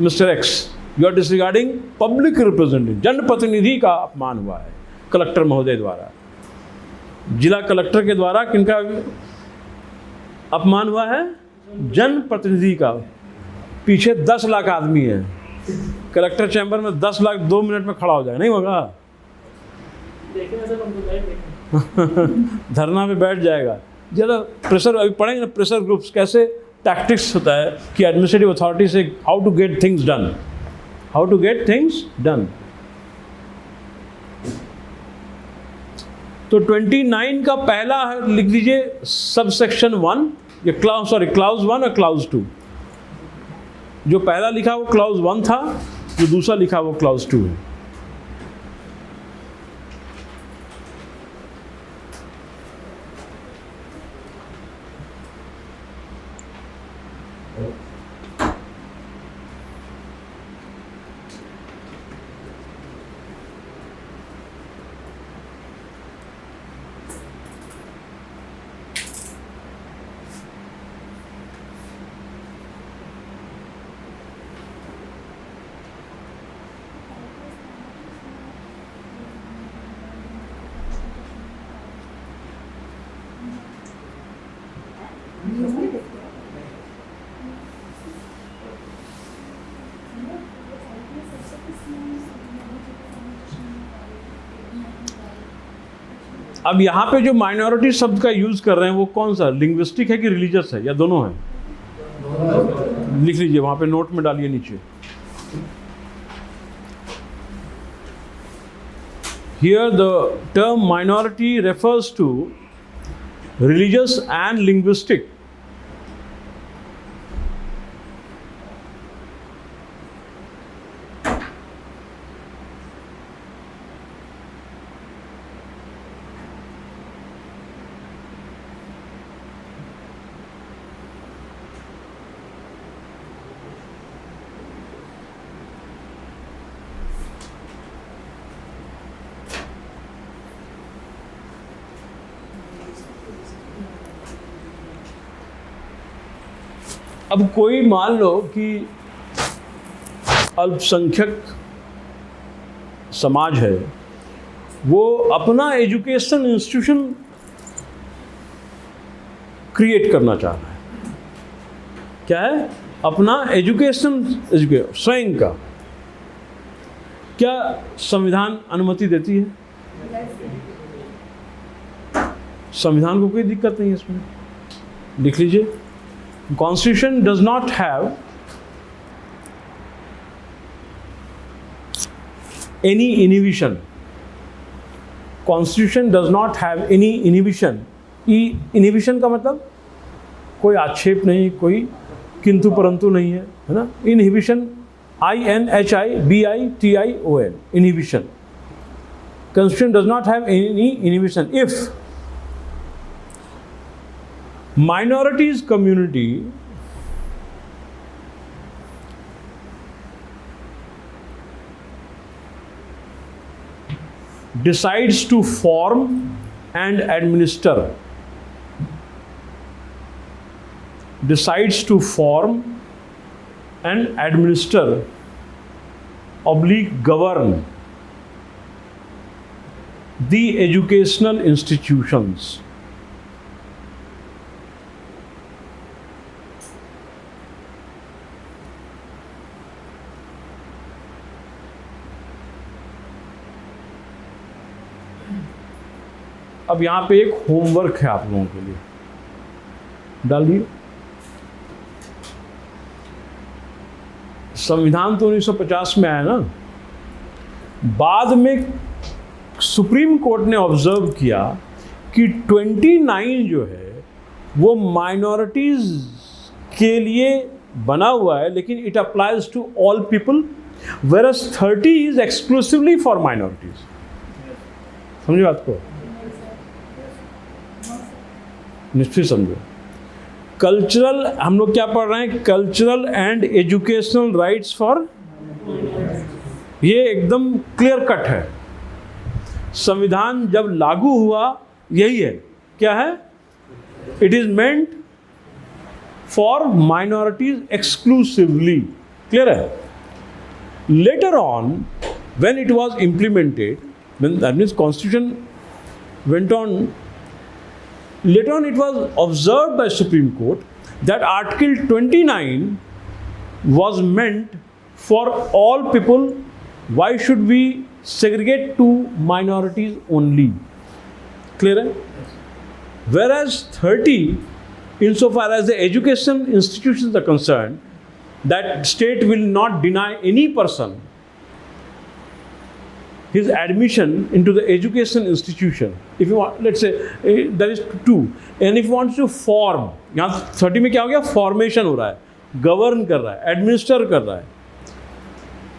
Mr. X. You are disregarding public representative. जनप्रतिनिधि का अपमान हुआ है कलेक्टर महोदय द्वारा, जिला कलेक्टर के द्वारा किनका अपमान हुआ है? जनप्रतिनिधि का। पीछे 10 लाख आदमी है, कलेक्टर चैम्बर में 10 लाख 2 मिनट में खड़ा हो जाए, नहीं होगा? धरना पे बैठ जाएगा। जरा प्रेशर अभी पढ़ेंगे ना, प्रेशर ग्रुप्स कैसे टैक्टिक्स होता है कि एडमिनिस्ट्रेटिव अथॉरिटी से how to get things done, how to get things done. तो 29 का पहला लिख दीजिए सब सेक्शन 1, ये क्लाउज 1 और क्लाउज 2। जो पहला लिखा वो क्लाउज 1 था, जो दूसरा लिखा वो क्लाउज 2 है। अब यहाँ पे जो माइनॉरिटी शब्द का यूज कर रहे हैं वो कौन सा, लिंग्विस्टिक है कि रिलीजियस है, या दोनों है? लिख लीजिए वहाँ पे, नोट में डालिए नीचे। Here the term minority refers to religious and linguistic. अब कोई मान लो कि अल्पसंख्यक समाज है, वो अपना एजुकेशन इंस्टीट्यूशन क्रिएट करना चाह रहा है। क्या है? अपना एजुकेशन स्वयं का। क्या संविधान अनुमति देती है? संविधान को कोई दिक्कत नहीं है इसमें, लिख लीजिए। Constitution does not have any inhibition. Constitution does not have any inhibition. Inhibition का मतलब कोई आक्षेप नहीं, कोई किंतु परंतु नहीं है, है ना? Inhibition, INHIBITION, inhibition. Constitution does not have any inhibition. If minorities community decides to form and administer govern the educational institutions, अब यहाँ पे एक होमवर्क है आप लोगों के लिए, डाल दिए। संविधान तो 1950 में आया ना, बाद में सुप्रीम कोर्ट ने ऑब्जर्व किया कि 29 जो है वो माइनॉरिटीज के लिए बना हुआ है, लेकिन it applies to all people, whereas 30 is exclusively for minorities. समझे बात को? निश्चित समझो। कल्चरल, हम लोग क्या पढ़ रहे हैं? Cultural and educational rights for, ये एकदम क्लियर कट है। संविधान जब लागू हुआ यही है, क्या है? It is meant for minorities exclusively, clear है? Later on when it was implemented, when that means constitution went on, later on it was observed by Supreme Court that Article 29 was meant for all people. Why should we segregate to minorities only? Clear hai? Whereas 30, insofar as the education institutions are concerned, that state will not deny any person his admission into the education institution. If you want, let's say there is 2, and if you want to form, यहाँ 30 में क्या हो गया? Formation हो रहा है, govern कर रहा है, एडमिनिस्टर कर रहा है,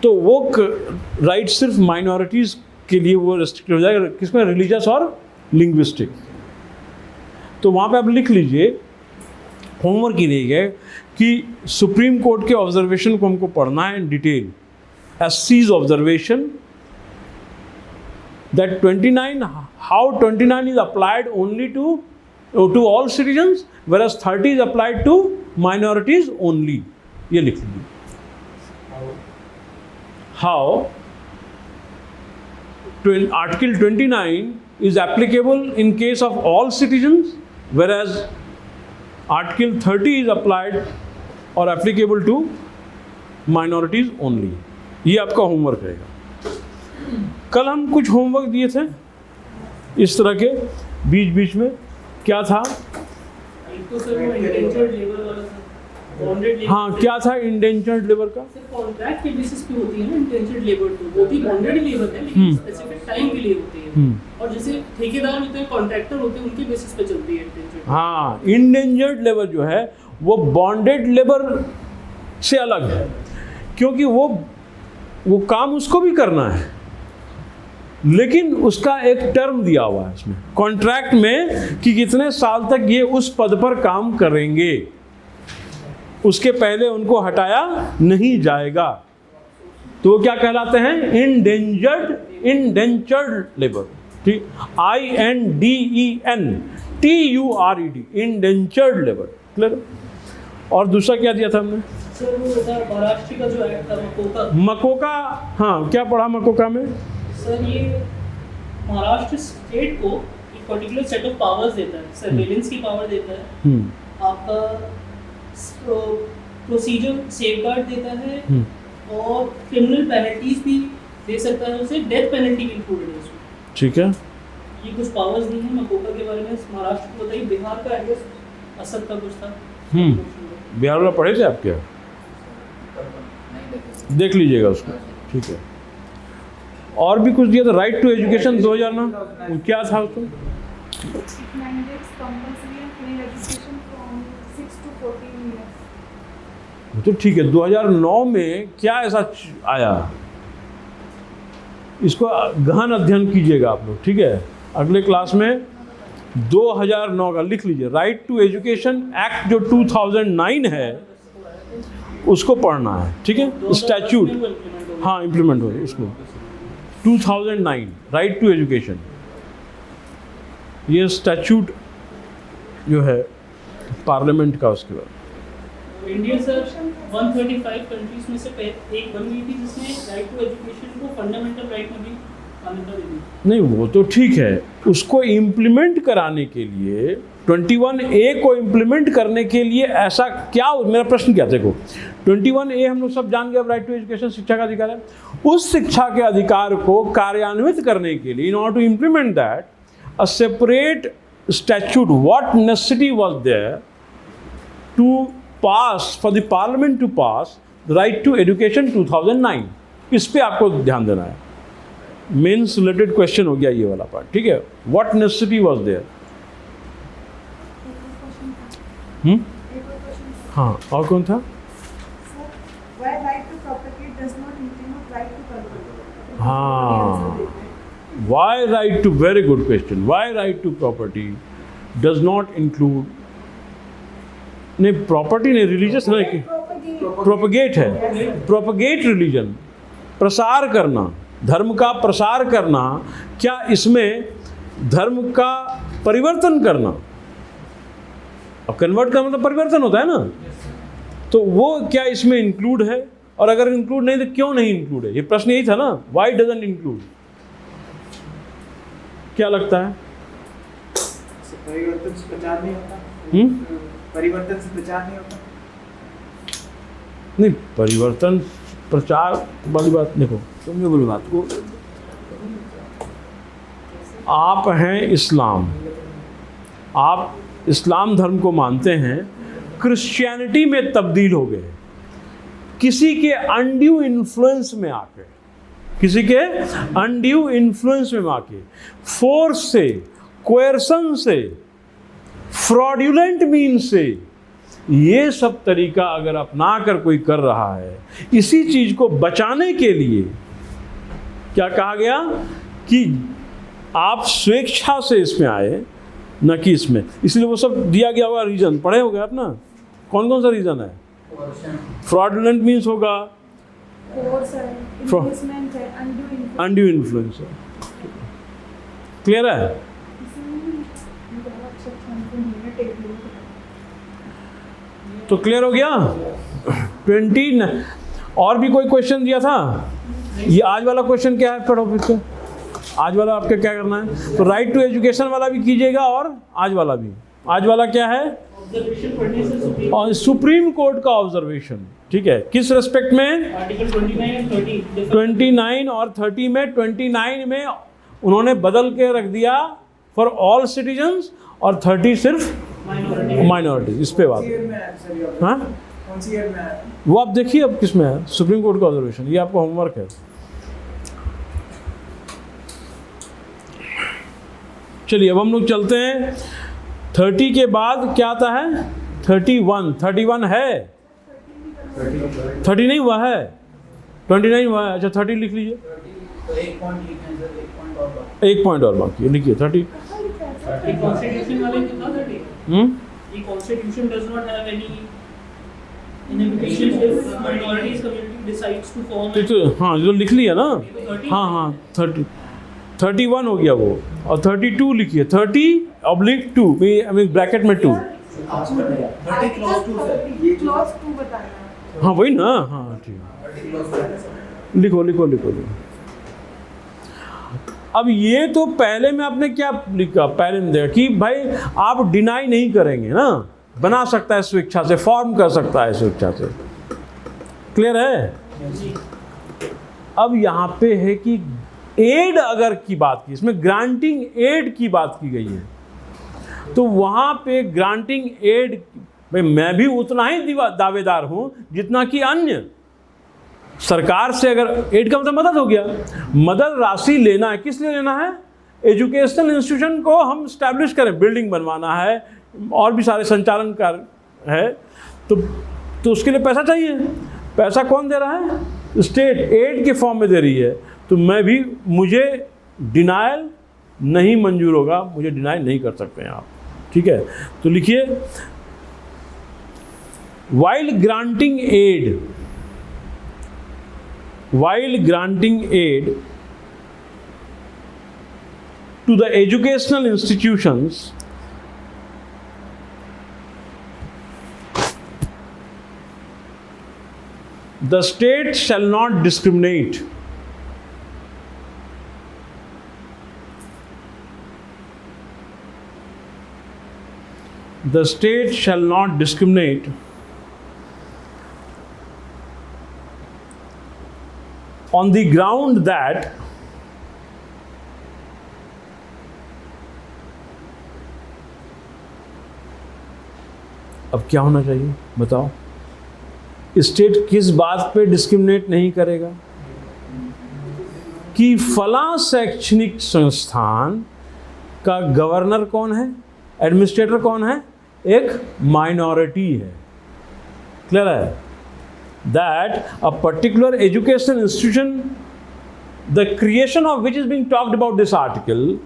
तो वो राइट सिर्फ माइनॉरिटीज़ के लिए वो रेस्ट्रिक्ट हो जाएगा। किसमें? रिलीजियस और लिंग्विस्टिक। तो वहाँ पे आप लिख लीजिए, होमवर्क ही नहीं है कि सुप्रीम कोर्ट के ऑब्जर्वेशन को हमको पढ़ना है इन डिटेल, एससीज observation, that 29, how 29 is applied only to all citizens, whereas 30 is applied to minorities only. ये लिख लीजिए। How Article 29 is applicable in case of all citizens, whereas Article 30 is applied or applicable to minorities only. ये आपका homework रहेगा। कल हम कुछ homework दिए थे इस तरह के बीच बीच में, क्या था? एक तो सर वो इंडेंचर्ड लेबर वाला था, बॉन्डेड लेबर। हाँ, क्या था इंडेंचर्ड लेबर का? सर कॉन्ट्रैक्ट के बेसिस पे होती है ना इंडेंचर्ड लेबर, तो वो भी बॉन्डेड लेबर है, लेकिन स्पेसिफिक टाइम के लिए होती है। और जैसे ठेकेदार होते हैं, कॉन्ट्रैक्टर होते हैं, उनके बेसिस पे चलती है इंडेंचर्ड। हाँ, इंडेंजर्ड लेबर जो है वो बॉन्डेड लेबर से अलग है, क्योंकि वो काम उसको भी करना है, लेकिन उसका एक टर्म दिया हुआ है इसमें कॉन्ट्रैक्ट में कि कितने साल तक ये उस पद पर काम करेंगे, उसके पहले उनको हटाया नहीं जाएगा। तो वो क्या कहलाते हैं? Indentured labour. ठीक, INDENTURED, इंडेंचर्ड लेबर। क्लियर? और दूसरा क्या दिया था हमने? सर वो था महाराष्ट्र का जो एक्ट था मकोका। हाँ, क्या पढ़ा मकोका में? सर ये महाराष्ट्र स्टेट को एक पर्टिकुलर सेट ऑफ पावर्स देता है, सर्वेलेंस की पावर देता है, आपका प्रोसीजर सेफगार्ड देता है, और क्रिमिनल पेनल्टीज भी दे सकता है, उसे डेथ पेनल्टी भी इंक्लूडेड है उसमें। ठीक है, ये कुछ पावर्स दी हैं मकोका के बारे में। महाराष्ट्र को बताइए, बिहार का एड्रेस असद का कुछ था। बिहार वाला पढ़े थे आप क्या? देख लीजिएगा उसको। ठीक है, और भी कुछ दिया था, राइट टू एजुकेशन 2009, क्या था उसको? It mandates compulsory and free registration from 6 to 14 years. तो ठीक है, 2009 में क्या ऐसा आया, इसको गहन अध्ययन कीजिएगा आप लोग। ठीक है, अगले क्लास में 2009 का लिख लीजिए। राइट टू एजुकेशन एक्ट जो 2009 है उसको पढ़ना है। ठीक है, स्टैच्यूट, हाँ इम्प्लीमेंट हो गया इसको 2009, राइट टू एजुकेशन। ये स्टैच्यूट जो है पार्लियामेंट का, उसके बाद इंडिया सर 135 कंट्रीज में से एक बन गई थी जिसने राइट टू एजुकेशन को फंडामेंटल राइट में भी मान्यता दे दी। नहीं, वो तो ठीक है, उसको इम्प्लीमेंट कराने के लिए 21A को इम्प्लीमेंट करने के लिए ऐसा क्या, मेरा प्रश्न क्या, देखो 21A हम लोग सब जान गए, अब राइट टू एजुकेशन शिक्षा का अधिकार है। उस शिक्षा के अधिकार को कार्यान्वित करने के लिए, in order to implement that, a separate statute, what necessity was there to pass, for the parliament to pass the right to education 2009? इस पे आपको ध्यान देना है। मेंस रिलेटेड क्वेश्चन हो गया ये वाला पार्ट। ठीक है, what necessity was there? हाँ, और कौन था? हाँ, why right to, very good question, why right to property does not include, नहीं प्रॉपर्टी नहीं, रिलीजियस नहीं, प्रोपगेट है, प्रोपगेट रिलीजन, प्रसार करना, धर्म का प्रसार करना, क्या इसमें धर्म का परिवर्तन करना, अब कन्वर्ट का मतलब परिवर्तन होता है ना, तो वो क्या इसमें इंक्लूड है, और अगर इंक्लूड नहीं तो क्यों नहीं इंक्लूड है, ये प्रश्न यही था ना, व्हाई डजंट इंक्लूड, क्या लगता है? परिवर्तन से प्रचार नहीं होता, परिवर्तन से प्रचार नहीं होता, नहीं परिवर्तन प्रचार वाली बात देखो, समझो बोली बात को, आप हैं इस्लाम, आप इस्लाम धर्म को मानते हैं, क्रिश्चियनिटी में तब्दील हो गए किसी के अनड्यू इन्फ्लुएंस में आके, किसी के अनड्यू इन्फ्लुएंस में आके, फोर्स से, कोएर्सन से, फ्रॉड्यूलेंट मीन से, ये सब तरीका अगर अपना कर कोई कर रहा है, इसी चीज को बचाने के लिए क्या कहा गया कि आप स्वेच्छा से इसमें आए, न कि इसमें, इसलिए वो सब दिया गया हुआ रीजन पढ़े हो गए आप ना, कौन कौन सा रीजन है? फ्रॉडुलेंट मीन्स होगा अनड्यू इन्फ्लुएंस, क्लियर है? तो क्लियर हो गया? 20 और भी कोई क्वेश्चन दिया था? ये आज वाला क्वेश्चन क्या है? पढ़ो फिर से, आज वाला आपके क्या करना है, तो राइट टू एजुकेशन वाला भी कीजिएगा और आज वाला भी। आज वाला क्या है? ऑब्जर्वेशन पढ़ने से सुप्रीम और सुप्रीम कोर्ट का ऑब्जर्वेशन, ठीक है, किस रेस्पेक्ट में? आर्टिकल 29 और 30 29 और 30 में, 29 में उन्होंने बदल के रख दिया फॉर ऑल सिटीजन्स और 30 सिर्फ माइनॉरिटीज, इस पे बात। हाँ, कौन सी ईयर में है? वो आप देखिए अब किस में है, सुप्रीम कोर्ट का ऑब्जर्वेशन, ये आपका होमवर्क है। चलिए अब हम लोग चलते हैं 30 के बाद क्या आता है? 31 है, 30 नहीं हुआ है, 29 हुआ है। अच्छा 30 लिख लीजिए, तो एक पॉइंट लिखें सर, एक पॉइंट और बाकी। एक पॉइंट और बाकी है, लिखिए 30। ये कॉन्स्टिट्यूशन वाले कितना 30? ये constitution does not have any inhibition if minorities community decides to form. तो हाँ जो लिख लिया ना, हाँ हाँ 31 हो गया वो, और 32 लिखिए, 30/2, आई मीन ब्रैकेट में 2। 30 क्लॉज 2 सर, ये क्लॉज 2 बताना। हाँ वही ना, हाँ ठीक, 30 क्लॉज 2 लिखो लिखो लिखो लिखो। अब ये तो पहले में आपने क्या लिखा, पहले में देखा कि भाई आप डिनाई नहीं करेंगे ना, बना सकता है स्वेच्छा से, फॉर्म कर सकता है स्वेच्छा से, क्लियर है? अब यहाँ पे है कि एड अगर की बात की, इसमें ग्रांटिंग एड की बात की गई है, तो वहाँ पे ग्रांटिंग एड, भाई मैं भी उतना ही दावेदार हूँ जितना कि अन्य। सरकार से अगर एड का मतलब मदद हो गया, मदद राशि लेना है, किस लिए लेना है? एजुकेशनल इंस्टीट्यूशन को हम स्टैब्लिश करें, बिल्डिंग बनवाना है और भी सारे संचालन कार्य है, तो उसके लिए पैसा चाहिए। पैसा कौन दे रहा है? स्टेट एड के फॉर्म में दे रही है, तो मैं भी, मुझे डिनायल नहीं मंजूर होगा, मुझे डिनाई नहीं कर सकते हैं आप, ठीक है? तो लिखिए, while granting aid to the educational institutions, the state shall not discriminate on the ground that अब क्या होना चाहिए बताओ? स्टेट किस बात पे डिस्क्रिमिनेट नहीं करेगा? कि फला शैक्षणिक संस्थान का गवर्नर कौन है, एडमिनिस्ट्रेटर कौन है? एक माइनॉरिटी है, क्लियर है? That a particular educational institution the creation of which is being talked about this article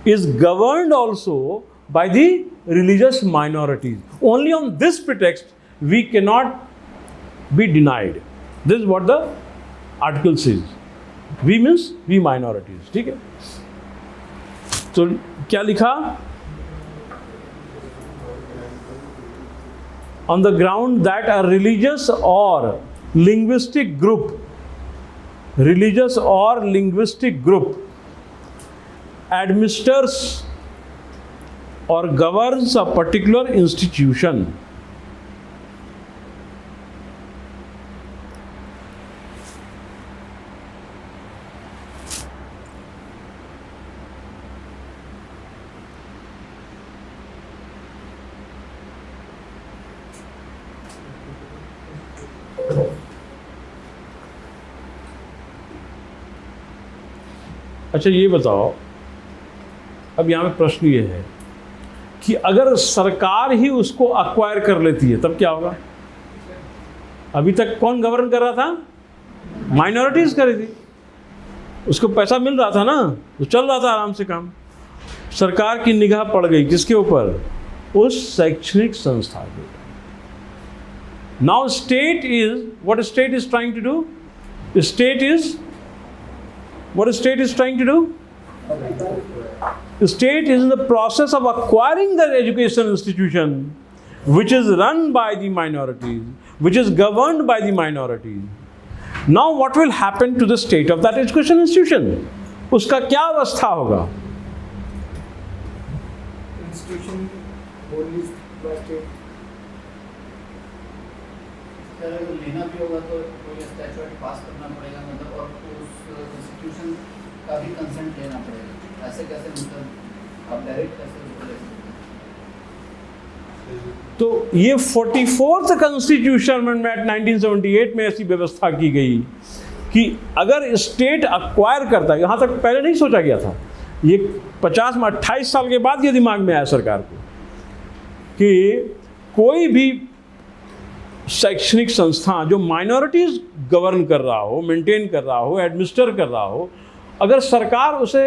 is governed also by the religious minorities. Only on this pretext we cannot be denied. This is what the article says. We means we minorities. ठीक है? तो क्या लिखा? On the ground that a religious or linguistic group administers or governs a particular institution. अच्छा ये बताओ, अब यहाँ में प्रश्न ये है कि अगर सरकार ही उसको अक्वायर कर लेती है तब क्या होगा? अभी तक कौन गवर्न कर रहा था? माइनॉरिटीज कर रही थी, उसको पैसा मिल रहा था ना, तो चल रहा था आराम से काम। सरकार की निगाह पड़ गई किसके ऊपर? उस शैक्षणिक संस्था के ऊपर। Now state is what state is trying to do? State is what the state is trying to do? The state is in the process of acquiring the educational institution which is run by the minorities, which is governed by the minorities. Now what will happen to the state of that educational institution? उसका क्या अवस्था होगा? Institution wholly by state. Sir अगर लेना भी होगा तो कोई स्टैट्यूट पास करना पड़ेगा, मतलब और उस इंस्टीट्यूशन का भी कंसेंट लेना पड़ेगा। ऐसे कैसे, मतलब आप डायरेक्ट कैसे उसको ले सकते हैं? तो ये 44th कॉन्स्टिट्यूशन अमेंडमेंट 1978 में ऐसी व्यवस्था की गई कि अगर स्टेट अक्वायर करता है, यहाँ तक पहले नहीं सोचा गया था, ये 50 में 28 साल के बाद ये दिमाग में आया सरकार को कि कोई भी शैक्षणिक संस्था जो माइनॉरिटीज गवर्न कर रहा हो, मेंटेन कर रहा हो, एडमिनिस्टर कर रहा हो, अगर सरकार उसे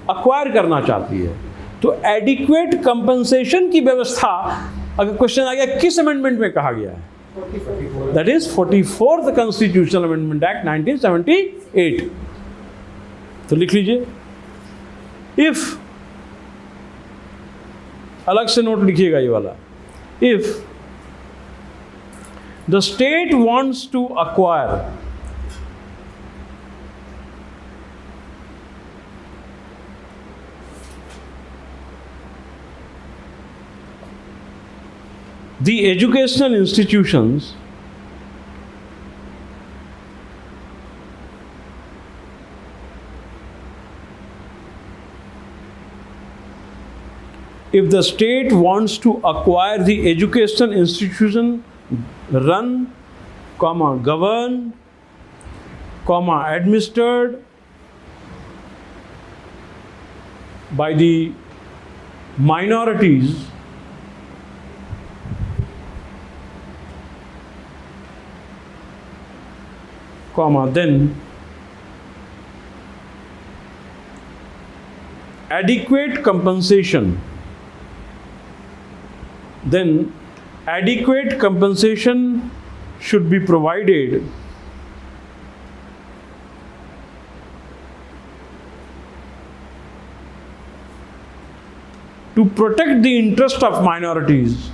अक्वायर करना चाहती है तो एडिक्वेट कंपनसेशन की व्यवस्था, अगर क्वेश्चन आ गया किस अमेंडमेंट में कहा गया है, that is 44th constitutional amendment act 1978। तो लिख लीजिए, इफ, अलग से नोट लिखिएगा ये वाला, if the state wants to acquire the educational institutions if the state wants to acquire the educational institution run, governed, administered by the minorities, then adequate compensation, then adequate compensation should be provided to protect the interest of minorities.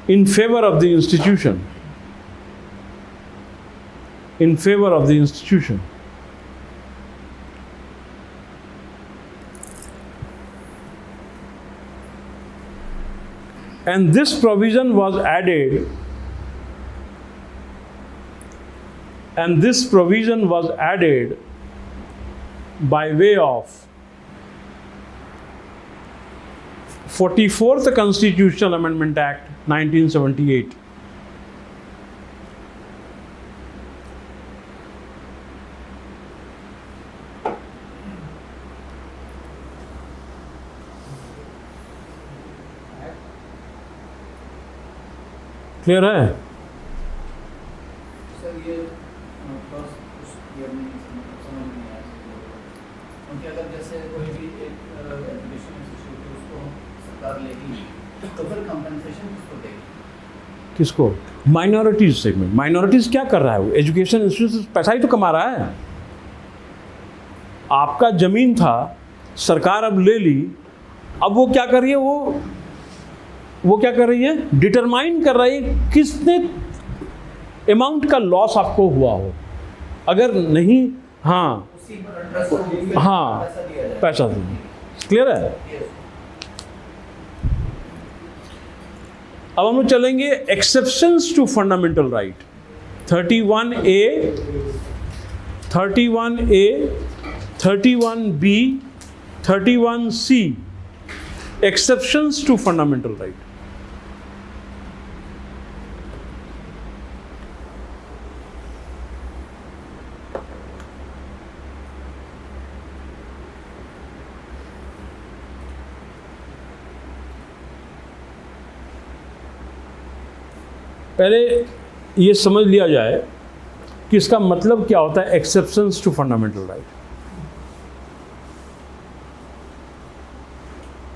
In favor of the institution. In favor of the institution. And this provision was added, by way of 44th Constitutional Amendment Act 1978. Clear है? Sir ये clause कुछ clear नहीं समझ नहीं आया क्योंकि अगर जैसे कोई भी एक एजुकेशन इंस्टीट्यूट है उसको सरकार लेगी तो फिर कंपनसेशन किसको देगी? किसको? Minorities segment. माइनॉरिटीज क्या कर रहा है? वो एजुकेशन इंस्टीट्यूट से पैसा ही तो कमा रहा है। आपका जमीन था, सरकार अब ले ली, अब वो क्या कर रही है? वो क्या कर रही है? डिटरमाइन कर रही है किसने अमाउंट का लॉस आपको हुआ हो। अगर नहीं, हाँ उसी पर इंटरेस्ट होगी, हाँ पैसा दिया जाएगा। पैसा देंगे। क्लियर है? Yes. अब हम लोग चलेंगे exceptions to fundamental right. 31A, 31A, 31B, 31C, exceptions to fundamental right. पहले ये समझ लिया जाए कि इसका मतलब क्या होता है एक्सेप्शंस टू फंडामेंटल राइट।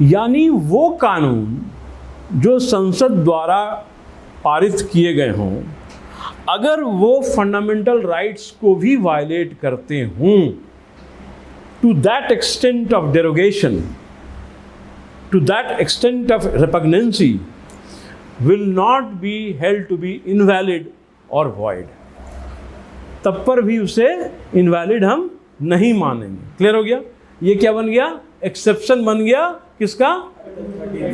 यानी वो कानून जो संसद द्वारा पारित किए गए हों, अगर वो फंडामेंटल राइट्स को भी वायलेट करते हों, to that extent of derogation, to that extent of repugnancy, will not be held to be invalid or void। तब पर भी उसे इनवैलिड हम नहीं मानेंगे। क्लियर हो गया? ये क्या बन गया? एक्सेप्शन बन गया किसका?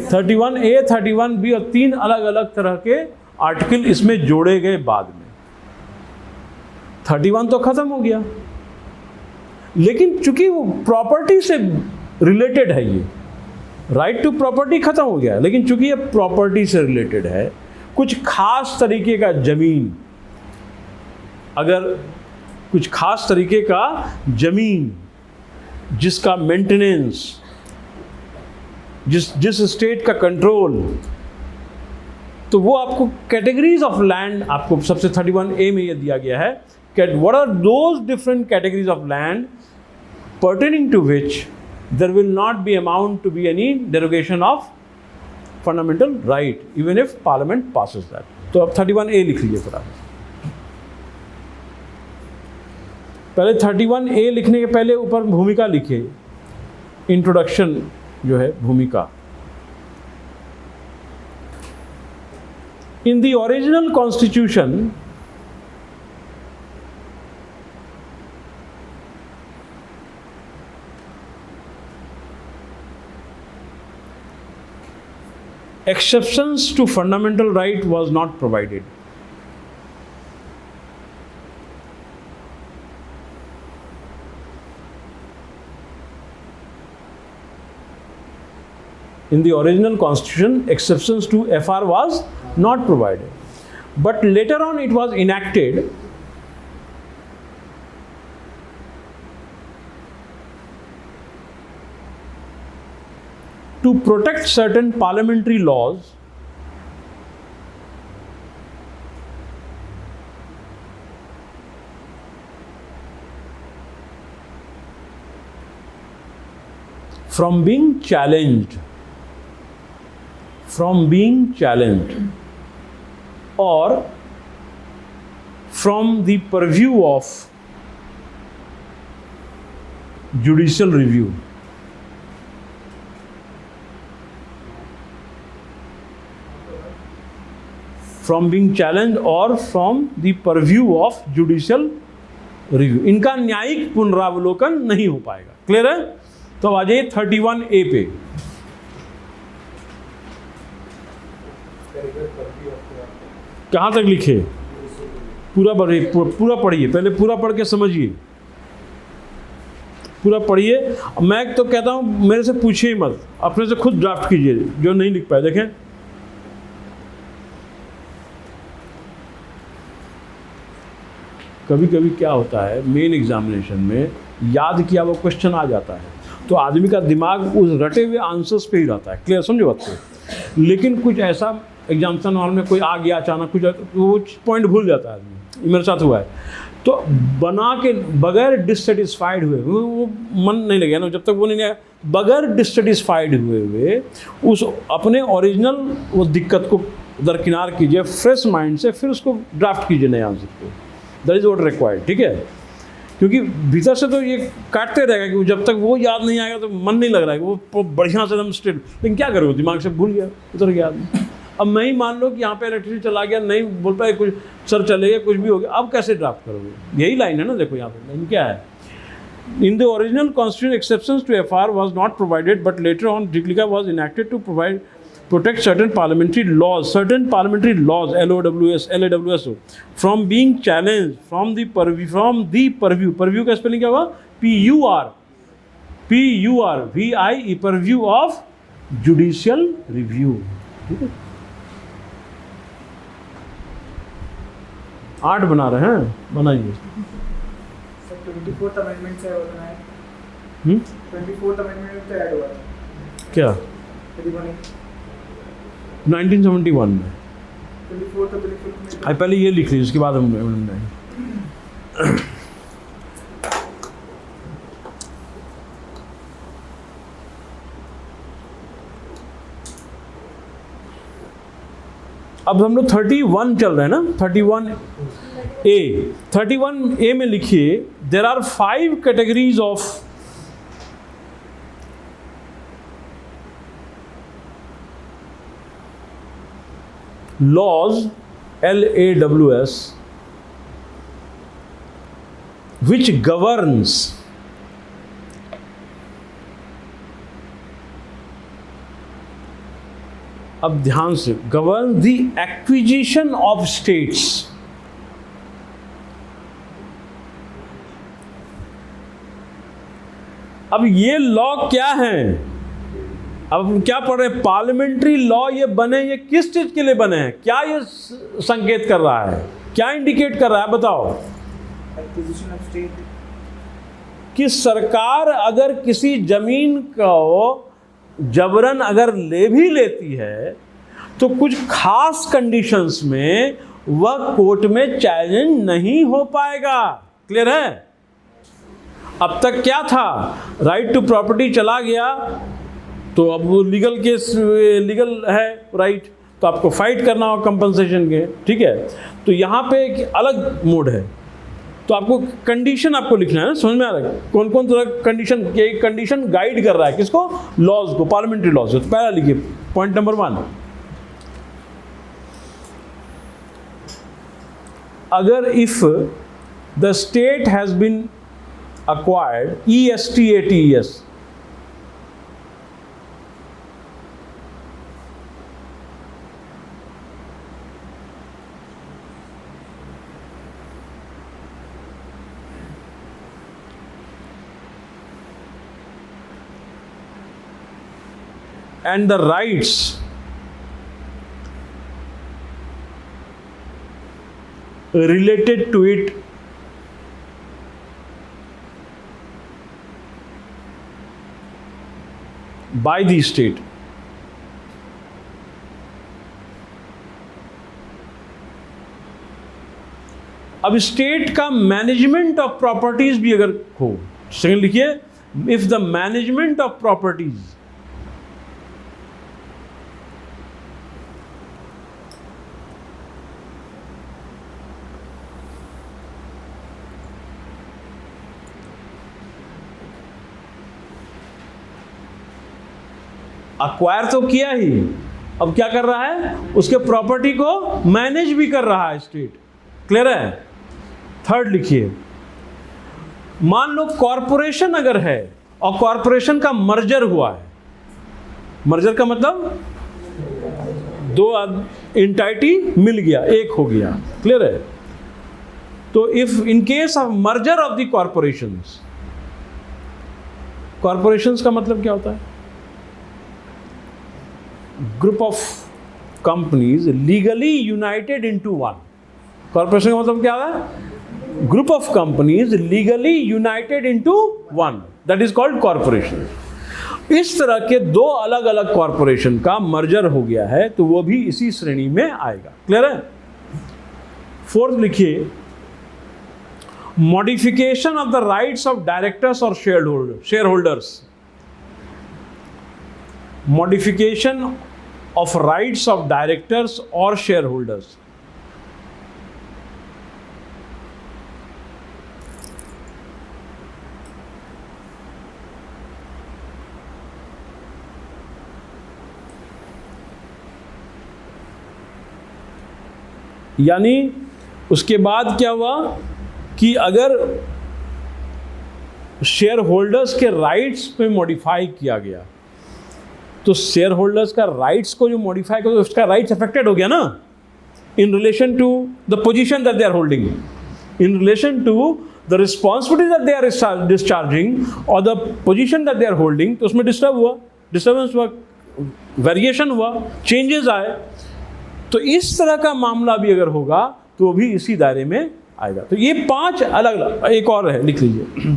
31A, 31B और 3 अलग अलग तरह के आर्टिकल इसमें जोड़े गए बाद में। 31 तो खत्म हो गया, लेकिन चूंकि वो प्रॉपर्टी से रिलेटेड है, ये राइट टू प्रॉपर्टी खत्म हो गया, लेकिन चूंकि ये प्रॉपर्टी से रिलेटेड है, कुछ खास तरीके का जमीन, अगर कुछ खास तरीके का जमीन जिसका मेंटेनेंस, जिस स्टेट का कंट्रोल, तो वो आपको कैटेगरीज ऑफ लैंड, आपको सबसे 31A में ये दिया गया है कि what are those different categories of land pertaining to which there will not be amount to be any derogation of fundamental right, even if parliament passes that। तो अब 31A लिख लीजिए फटाफट। पहले 31A लिखने के पहले ऊपर भूमिका लिखिए, इंट्रोडक्शन जो है भूमिका। In the original constitution, exceptions to fundamental right was not provided। In the original constitution, exceptions to FR was not provided, but later on it was enacted to protect certain parliamentary laws from being challenged, or from the purview of judicial review। From being challenged or from the purview of judicial review। इनका न्यायिक पुनरावलोकन नहीं हो पाएगा। Clear है? तो आ जाइए 31A पे। कहाँ तक लिखे? पूरा पढ़िए, पहले पूरा पढ़ के समझिए, पूरा पढ़िए। मैं तो कहता हूँ मेरे से पूछिए ही मत, अपने से खुद ड्राफ्ट कीजिए जो नहीं लिख पाए। देखें, कभी कभी क्या होता है, मेन एग्जामिनेशन में याद किया वो क्वेश्चन आ जाता है, तो आदमी का दिमाग उस रटे हुए आंसर्स पे ही रहता है। क्लियर? समझो बात को। लेकिन कुछ ऐसा एग्जामिनेशन हॉल में कोई आ गया अचानक कुछ, तो वो पॉइंट भूल जाता है आदमी, ये मेरे साथ हुआ है। तो बना के बगैर डिससेटिस्फाइड हुए वो मन नहीं लगेगा ना, जब तक वो नहीं आया, बगैर डिससेटिस्फाइड हुए उस अपने ओरिजिनल वो दिक्कत को दरकिनार कीजिए, फ्रेश माइंड से फिर उसको ड्राफ्ट कीजिए नए आंसर को। दैट इज़ व्हाट रिक्वायर्ड, ठीक है। क्योंकि भीतर से तो ये काटते रहेगा कि जब तक वो याद नहीं आएगा तो मन नहीं लग रहा है कि वो बढ़िया से एकदम स्ट्रेट, लेकिन क्या करोगे, दिमाग से भूल गया, उतर गया आदमी। अब मैं ही मान लो कि यहाँ पे इलेक्ट्रिसिटी चला गया, नहीं बोल पाए, कुछ सर चले गए, कुछ भी हो गया, अब कैसे ड्राफ्ट करोगे? यही लाइन है ना, देखो यहाँ पे लाइन क्या है, in the original constitution exceptions to FR was not provided, but later on Jiglika was enacted to protect certain parliamentary laws, LAWS from being challenged from the purview का स्पेलिंग क्या हुआ? PURVIE purview of judicial review, ठीक है। 8 बना रहे हैं, बनाइए। Sir 24th amendment से होता है, 24th अमेंडमेंट में तो ऐड हुआ था क्या? कभी बने 1971 में। 24th और 25th में आई पहले ये लिख ली, उसके बाद हम बनाएंगे। अब हम लोग 31 चल रहे हैं ना, 31A में लिखिए, there are 5 categories of laws, LAWS, which governs अब ध्यान से, govern the acquisition of states. अब ये लॉ क्या है? अब हम क्या पढ़ रहे हैं? पार्लियामेंट्री लॉ ये बने, ये किस चीज के लिए बने हैं? क्या ये संकेत कर रहा है, क्या इंडिकेट कर रहा है, बताओ? एक्विजिशन ऑफ स्टेट, कि सरकार अगर किसी जमीन को जबरन अगर ले भी लेती है तो कुछ खास कंडीशंस में वह कोर्ट में चैलेंज नहीं हो पाएगा। क्लियर है? अब तक क्या था, राइट टू प्रॉपर्टी चला गया तो अब वो लीगल केस, लीगल है राइट, तो आपको फाइट करना हो कंपनसेशन के, ठीक है। तो यहाँ पे एक अलग मोड है, तो आपको कंडीशन आपको लिखना है ना, समझ में आ रहा है कौन कौन तरह कंडीशन, ये कंडीशन गाइड कर रहा है किसको? लॉज को, पार्लियामेंट्री लॉज। तो पहला लिखिए पॉइंट नंबर 1, अगर if the state has been acquired, ESTATES, and the rights related to it by the state, अब स्टेट का मैनेजमेंट ऑफ प्रॉपर्टीज भी अगर हो, सेकंड लिखिए, if the management of properties acquire तो किया ही, अब क्या कर रहा है, उसके प्रॉपर्टी को मैनेज भी कर रहा है स्टेट। क्लियर है? थर्ड लिखिए, मान लो कॉरपोरेशन अगर है और कॉरपोरेशन का मर्जर हुआ है, मर्जर का मतलब दो एंटिटी मिल गया, एक हो गया। क्लियर है? तो if in case of merger of the corporations, corporations का मतलब क्या होता है? Group of companies legally United into one. Corporation का मतलब क्या है? Group of companies legally United into one, that is called corporation. इस तरह के दो अलग अलग कॉरपोरेशन का मर्जर हो गया है तो वो भी इसी श्रेणी में आएगा। क्लियर है? फोर्थ लिखिए, modification of the rights of directors और shareholders. Modification of rights of directors और शेयर होल्डर्स। यानी उसके बाद क्या हुआ कि अगर शेयर होल्डर्स के राइट्स पे मॉडिफाई किया गया तो शेयर होल्डर्स का राइट्स को जो मॉडिफाई कर उसका राइट्स अफेक्टेड हो गया ना, in relation to the position that they are holding, in relation to the responsibility that they are discharging और the position that they are holding, तो उसमें डिस्टर्बेंस हुआ, वेरिएशन हुआ, चेंजेस आए। तो इस तरह का मामला भी अगर होगा तो वो भी इसी दायरे में आएगा। तो ये 5 अलग अलग, एक और है, लिख लीजिए,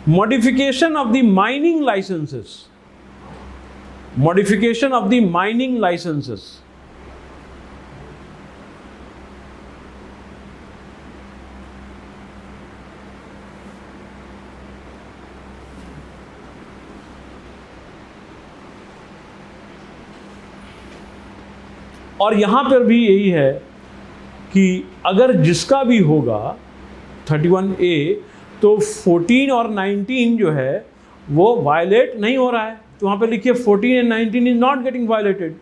modification of the mining licences. Modification of the mining licences. और यहां पर भी यही है कि अगर जिसका भी होगा 31A तो 14 और 19 जो है वो वायलेट नहीं हो रहा है, तो वहां पे लिखिए 14 and 19 is not getting violated.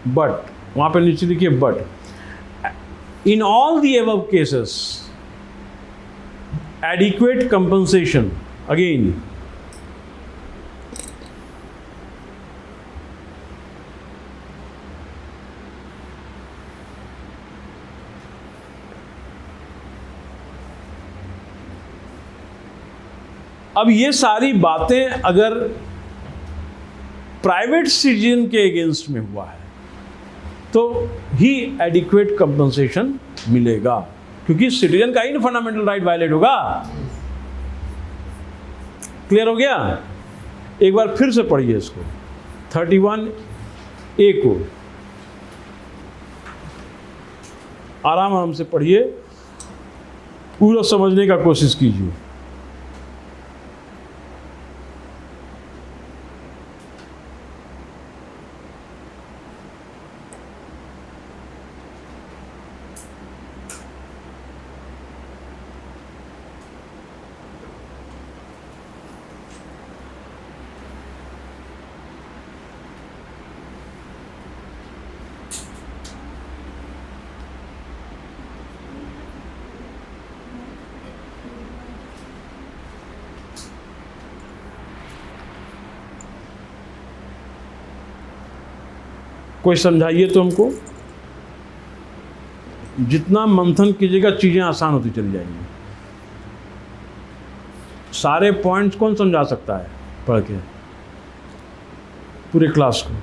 But वहां पे नीचे लिखिए but in all the above cases adequate compensation. Again अब ये सारी बातें अगर प्राइवेट सिटीजन के अगेंस्ट में हुआ है तो ही एडिक्वेट कंपनसेशन मिलेगा, क्योंकि सिटीजन का ही ना फंडामेंटल राइट वायलेट होगा। क्लियर हो गया? एक बार फिर से पढ़िए इसको, 31A को आराम आराम से पढ़िए, पूरा समझने का कोशिश कीजिए। कोई समझाइए तो हमको। जितना मंथन कीजिएगा चीज़ें आसान होती चली जाएंगी। सारे पॉइंट्स कौन समझा सकता है पढ़ के पूरे क्लास को?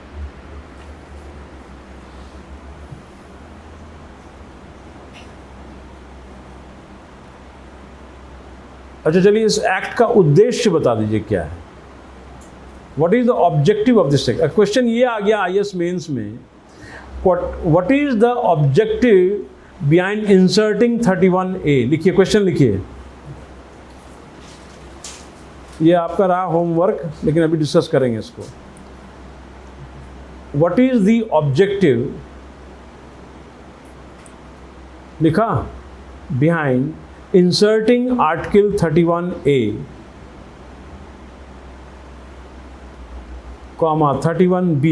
अच्छा चलिए, इस एक्ट का उद्देश्य बता दीजिए क्या है। What is the objective of this act? Question ये आ गया IAS मेंस में, what is the objective behind inserting 31A? लिखिए, क्वेश्चन लिखिए। ये आपका रहा होमवर्क, लेकिन अभी डिस्कस करेंगे इसको। What is the objective, लिखा, behind inserting Article 31A, 31B,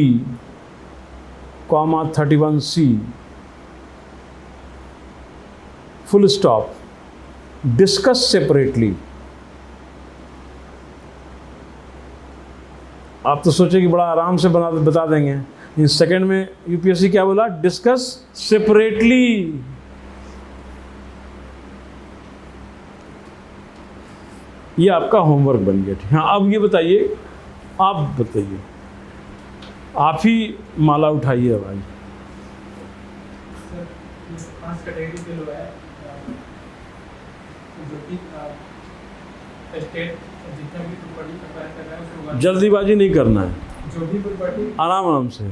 31C, full stop, discuss separately। आप तो सोचे कि बड़ा आराम से बता देंगे, इन सेकंड में यूपीएससी क्या बोला? Discuss separately. ये आपका होमवर्क बन गया। ठीक, हाँ अब ये बताइए, आप बताइए, आप ही माला उठाइए भाई। सर 5 कैटेगरी के लोग है जो कि स्टेट जितना भी प्रॉपर्टी एक्वायर कर रहा है उसको जल्दीबाजी नहीं करना है, जो भी प्रॉपर्टी आराम आराम से।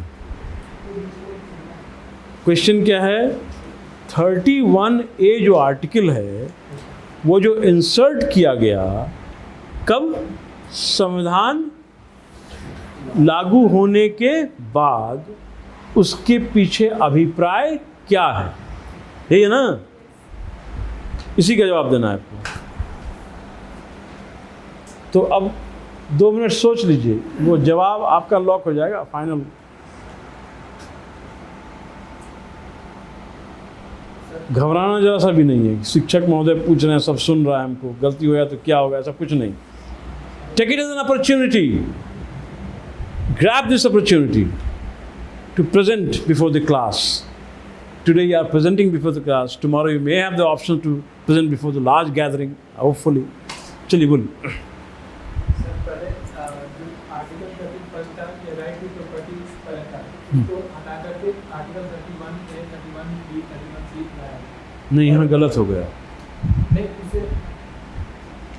क्वेश्चन क्या है? 31A जो आर्टिकल है वो जो इंसर्ट किया गया कब? संविधान लागू होने के बाद, उसके पीछे अभिप्राय क्या है? यही है ना? इसी का जवाब देना है आपको। तो अब 2 मिनट सोच लीजिए, वो जवाब आपका लॉक हो जाएगा फाइनल। घबराना जरा सा भी नहीं है। शिक्षक महोदय पूछ रहे हैं, सब सुन रहा है हमको, गलती हो गया तो क्या होगा, ऐसा कुछ नहीं। Take it as an opportunity, grab this opportunity to present before the class. Today you are presenting before the class, tomorrow you may have the option to present before the large gathering, hopefully. चलिए बोलिए। Sir पहले जो article 31 था ये right to property पर था, तो हटा करके आर्टिकल 31A 31B 31C लाया। नहीं, यहाँ गलत हो गया। नहीं इसे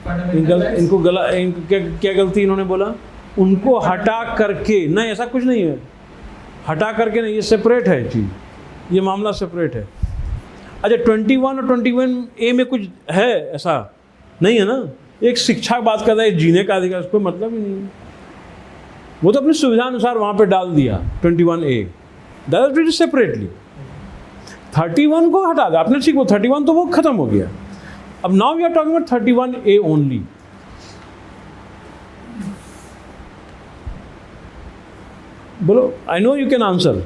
फंडामेंटल इनको क्या गलती इन्होंने बोला? उनको हटा करके, नहीं ऐसा कुछ नहीं है, हटा करके नहीं, ये सेपरेट है चीज़, ये मामला सेपरेट है। अच्छा 21 और 21A में कुछ है ऐसा नहीं है ना? एक शिक्षा बात कर रहा है, जीने का अधिकार, उसको मतलब ही नहीं है। वो तो अपनी सुविधा अनुसार वहाँ पे डाल दिया 21A, दैट इज सेपरेटली। 31 को हटा दिया आपने, ठीक, वो 31 तो वो खत्म हो गया। अब now we are talking about 31A only. बोलो, I know you can answer.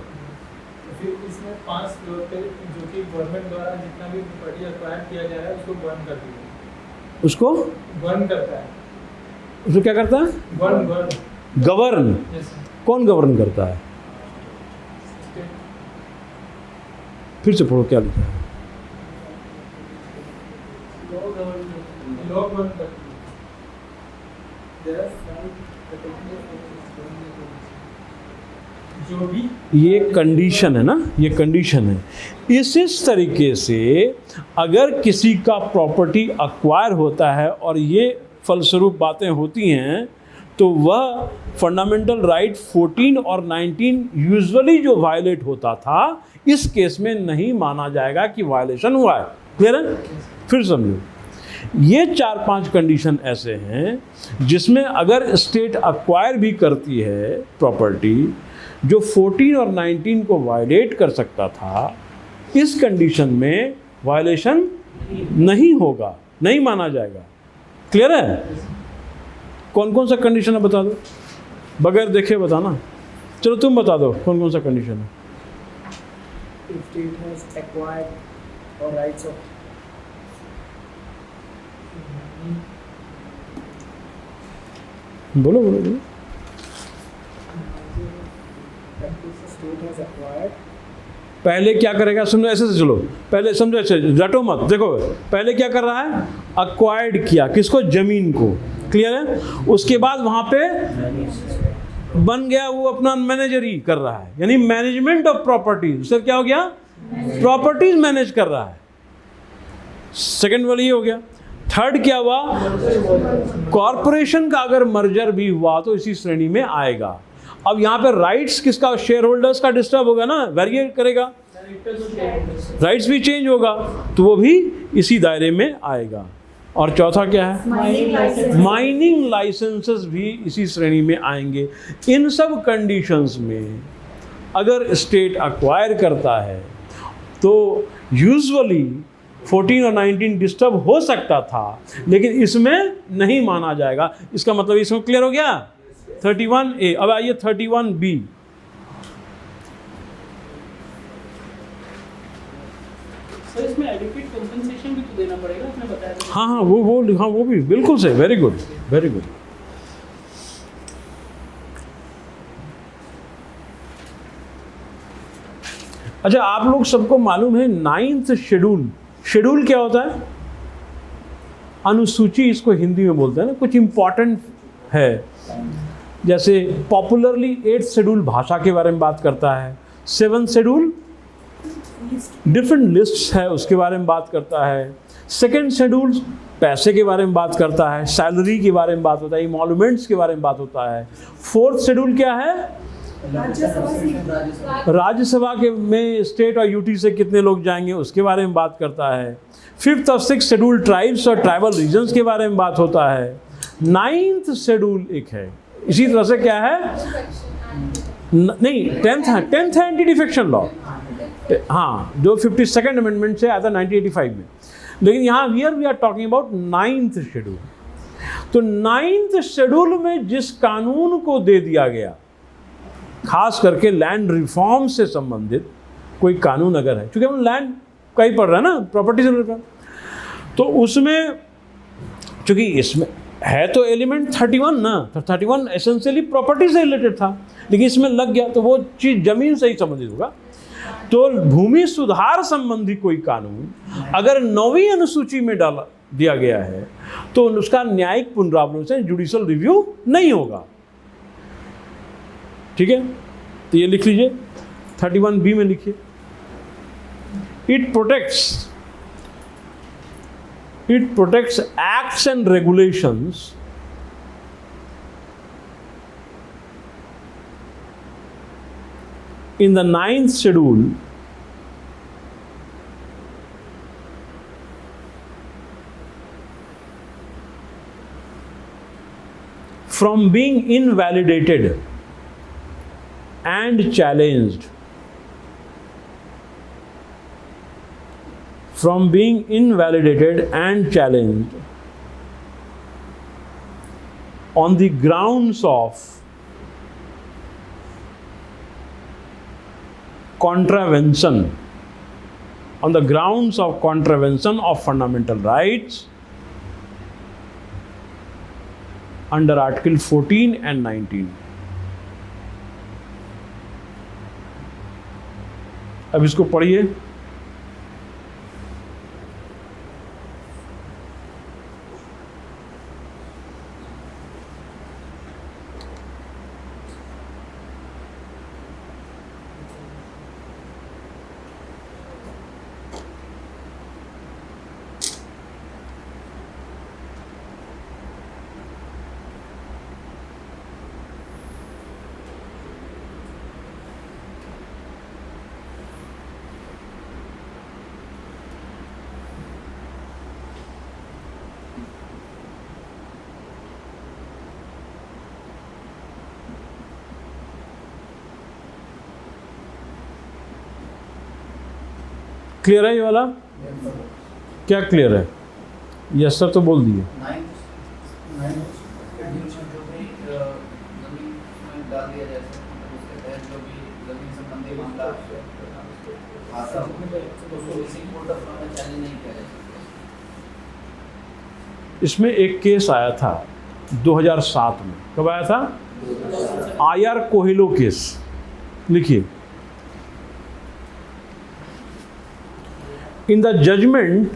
फिर इसमें 5 फ्लोर पे जो कि गवर्नमेंट द्वारा जितना भी प्रॉपर्टी एक्वायर किया जा रहा है उसको गवर्न कर दिया, उसको गवर्न करता है, उसको क्या करता है? Govern govern. जैसे कौन गवर्न करता है? फिर से पढ़ो, क्या लिखा है? लॉ गवर्न करती है। जो भी ये कंडीशन है ना, ये कंडीशन है। इस तरीके से अगर किसी का प्रॉपर्टी अक्वायर होता है और ये फलस्वरूप बातें होती हैं, तो वह फंडामेंटल राइट 14 और 19 यूजुअली जो वायलेट होता था, इस केस में नहीं माना जाएगा कि वायलेशन हुआ है। क्लियर है? फिर समझो, ये 4-5 कंडीशन ऐसे हैं जिसमें अगर स्टेट अक्वायर भी करती है प्रॉपर्टी जो 14 और 19 को वायलेट कर सकता था, इस कंडीशन में वायलेशन नहीं होगा, नहीं माना जाएगा। क्लियर है? कौन कौन सा कंडीशन है बता दो, बगैर देखे बताना। चलो तुम बता दो कौन कौन सा कंडीशन है। if state has acquired or rights of बोलो बोलो बोलो। state has acquired पहले क्या करेगा? समझो, ऐसे से चलो, पहले समझो, ऐसे रटो मत। देखो पहले क्या कर रहा है? अक्वायर्ड किया, किसको? जमीन को। क्लियर है? उसके बाद वहाँ पे बन गया, वो अपना मैनेजरी कर रहा है, यानी मैनेजमेंट ऑफ प्रॉपर्टीज। उससे क्या हो गया? प्रॉपर्टीज मैनेज कर रहा है। सेकंड वाली ये हो गया। थर्ड क्या हुआ? कॉरपोरेशन का अगर मर्जर भी हुआ तो इसी श्रेणी में आएगा। अब यहाँ पे राइट्स किसका? शेयर होल्डर्स का डिस्टर्ब होगा ना, वेरिएट करेगा, राइट्स भी चेंज होगा, तो वो भी इसी दायरे में आएगा। और चौथा क्या है? माइनिंग लाइसेंसेस भी इसी श्रेणी में आएंगे। इन सब कंडीशंस में अगर स्टेट अक्वायर करता है तो यूजुअली 14 और 19 डिस्टर्ब हो सकता था, लेकिन इसमें नहीं माना जाएगा। इसका मतलब इसमें क्लियर हो गया? 31A। अब आइए 31B। सर इसमें एडिक्वेट कंपनसेशन भी तो देना पड़ेगा, आपने बताया था। हाँ वो भी बिल्कुल सही, वेरी गुड वेरी गुड। अच्छा, आप लोग सबको मालूम है 9th शेड्यूल। शेड्यूल क्या होता है? अनुसूची इसको हिंदी में बोलते हैं ना, कुछ इम्पॉर्टेंट है। जैसे पॉपुलरली 8th शेड्यूल भाषा के बारे में बात करता है, 7th शेड्यूल डिफरेंट लिस्ट्स है उसके बारे में बात करता है, 2nd शेड्यूल पैसे के बारे में बात करता है, सैलरी के बारे में बात होता है, इमोलूमेंट्स के बारे में बात होता है। 4th शेड्यूल क्या है? राज्यसभा के में स्टेट और यूटी से कितने लोग जाएंगे उसके बारे में बात करता है। 5th और 6th शेड्यूल ट्राइब्स और ट्राइबल रीजन्स के बारे में बात होता है। 9th शेड्यूल एक है, इसी तरह से क्या है नहीं 10th है एंटी डिफेक्शन लॉ, हाँ, जो 52nd अमेंडमेंट से आया था 1985 में। लेकिन यहाँ here we are talking about 9th schedule. तो 9th शेड्यूल में जिस कानून को दे दिया गया, खास करके लैंड रिफॉर्म से संबंधित कोई कानून अगर है, क्योंकि हम लैंड का ही पढ़ रहे हैं ना, प्रॉपर्टी से रिलेटेड, तो उसमें चूँकि इसमें है तो एलिमेंट 31 ना, तो 31 एसेंशियली प्रॉपर्टी से रिलेटेड था, लेकिन इसमें लग गया तो वो चीज़ जमीन से ही संबंधित होगा। तो भूमि सुधार संबंधी कोई कानून अगर 9वीं अनुसूची में डाला दिया गया है तो उसका न्यायिक पुनरावलोकन जुडिशियल रिव्यू नहीं होगा। ठीक है, तो ये लिख लीजिए, 31B में लिखिए, it protects acts and regulations in the 9th schedule from being invalidated and challenged, from being invalidated and challenged on the grounds of contravention, on the grounds of contravention of fundamental rights under Article 14 and 19. अब इसको पढ़िए। Clear है ये वाला? क्या clear है? Yes sir तो बोल दिए। इसमें एक केस आया था 2007 में। कब आया था? R Coelho case. लिखिए, in the judgment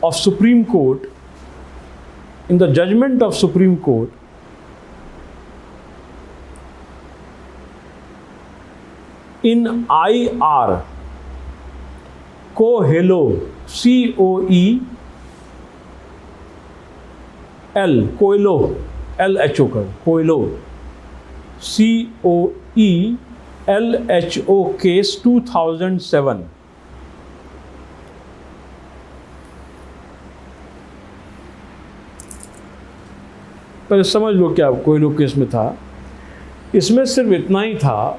of Supreme Court, in the judgment of Supreme Court, in IR Coelho, C-O-E-L, Coelho, L-H-O कर, Coelho, C-O-E-L-H-O case 2007, पर समझ लो क्या कोयलो केस में था। इसमें सिर्फ इतना ही था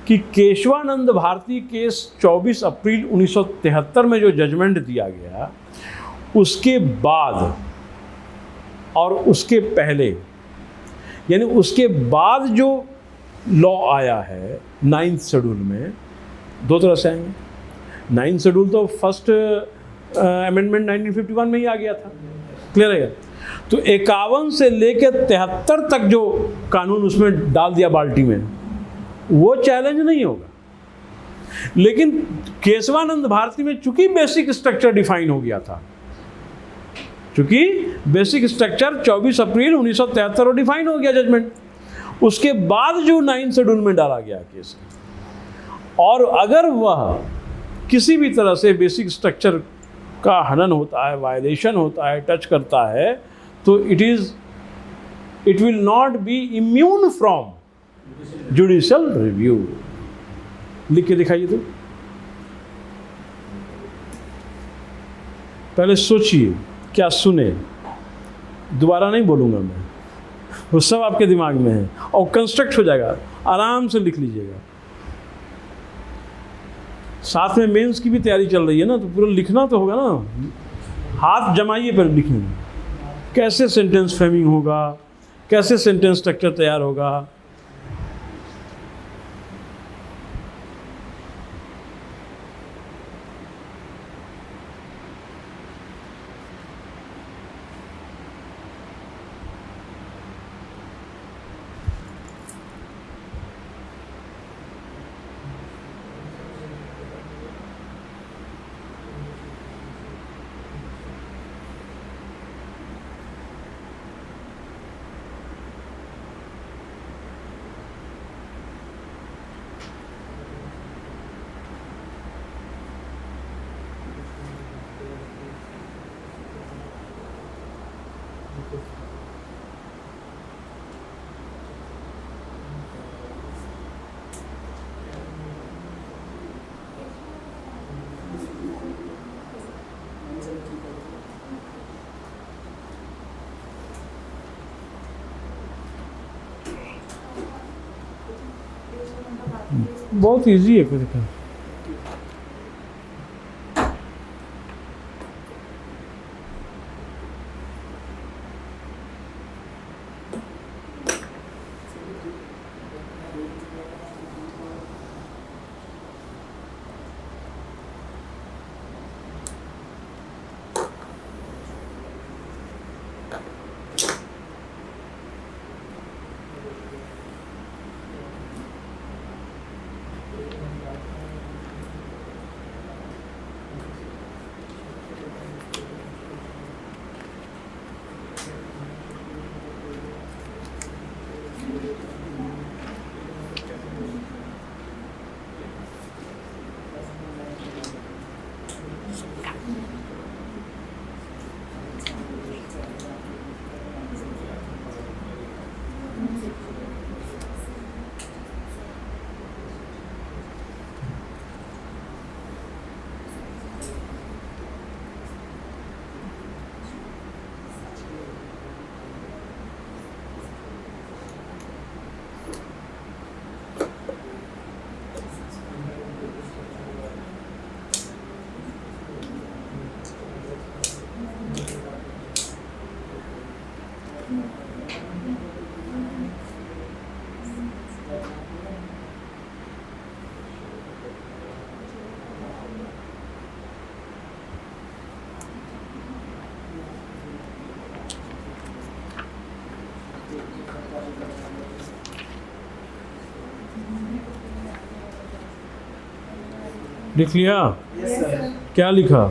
कि केशवानंद भारती केस 24 अप्रैल 1973 में जो जजमेंट दिया गया, उसके बाद और उसके पहले, यानी उसके बाद जो लॉ आया है 9th शेड्यूल में, दो तरह से आएंगे। 9th शेड्यूल तो फर्स्ट अमेंडमेंट 1951 में ही आ गया था, क्लियर है? तो 51 से लेकर 73 तक जो कानून उसमें डाल दिया बाल्टी में, वो चैलेंज नहीं होगा। लेकिन केशवानंद भारती में चूंकि बेसिक स्ट्रक्चर डिफाइन हो गया था, क्योंकि बेसिक स्ट्रक्चर 24 अप्रैल 1973 को डिफाइन हो गया जजमेंट, उसके बाद जो 9 शेड्यूल में डाला गया केस। और अगर वह किसी भी तरह से बेसिक स्ट्रक्चर का हनन होता है, वायलेशन होता है, टच करता है, तो it will not B immune from judicial review. लिख के दिखाइए तो, पहले सोचिए, क्या सुने, दोबारा नहीं बोलूँगा मैं, वो सब आपके दिमाग में है और कंस्ट्रक्ट हो जाएगा, आराम से लिख लीजिएगा। साथ में मेंस की भी तैयारी चल रही है ना, तो पूरा लिखना तो होगा ना, हाथ जमाइए पर लिखने में, कैसे सेंटेंस फ्रेमिंग होगा, कैसे सेंटेंस स्ट्रक्चर तैयार होगा। बहुत इजी है, कोई दिक्कत नहीं। लिख लिया? Yes, sir. क्या लिखा?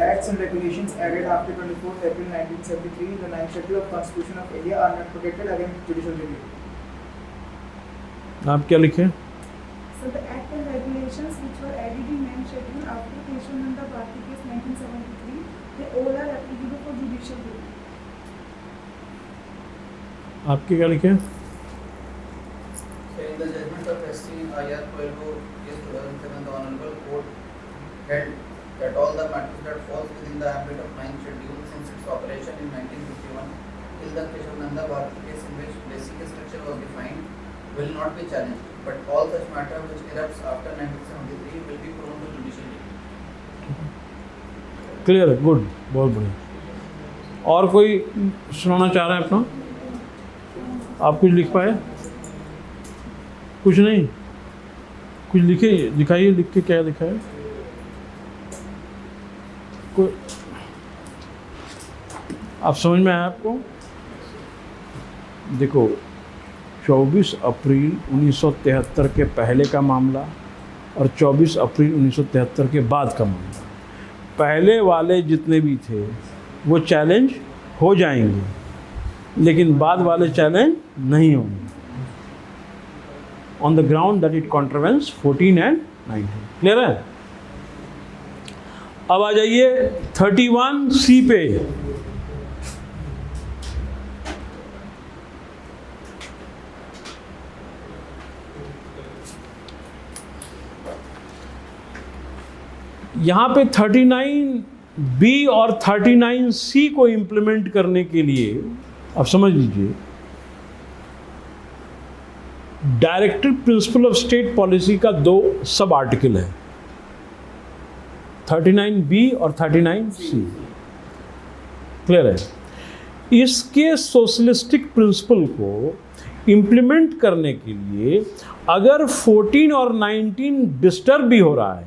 Acts and regulations added after 24th April 1973 in the 9th Schedule of Constitution of India are not protected against judicial review. आप क्या लिखे? So the act and regulations which were added in 9th schedule after Keshavananda Bharti case 1973, they all are applicable for judicial review. आपके क्या लिखे? So in the judgment of SC IR 12 case 2007, the Honorable Court held that all the matters that falls within the ambit of 9th schedule since its operation in 1951 till the Keshavananda Bharti case in which basic structure was defined will not be challenged, but all such matter which erupts after 1973 will be prone to judicial review. Clear है, good, बहुत बढ़िया। और कोई सुनाना चाह रहा है अपना? आप कुछ लिख पाए? कुछ नहीं? कुछ लिखे, दिखाइए, लिख के क्या लिखा है? कोई आप समझ में आया आपको? देखो, 24 अप्रैल 1973 के पहले का मामला और 24 अप्रैल 1973 के बाद का मामला, पहले वाले जितने भी थे वो चैलेंज हो जाएंगे, लेकिन बाद वाले चैलेंज नहीं होंगे, on the ground that it contravenes 14 and 19। Clear है? अब आ जाइए 31C पे। यहाँ पे 39B और 39C को इम्प्लीमेंट करने के लिए अब समझ लीजिए, directive principle of state policy का 2 सब आर्टिकल है, 39B और 39C। क्लियर है? इसके सोशलिस्टिक प्रिंसिपल को इम्प्लीमेंट करने के लिए अगर 14 और 19 डिस्टर्ब भी हो रहा है,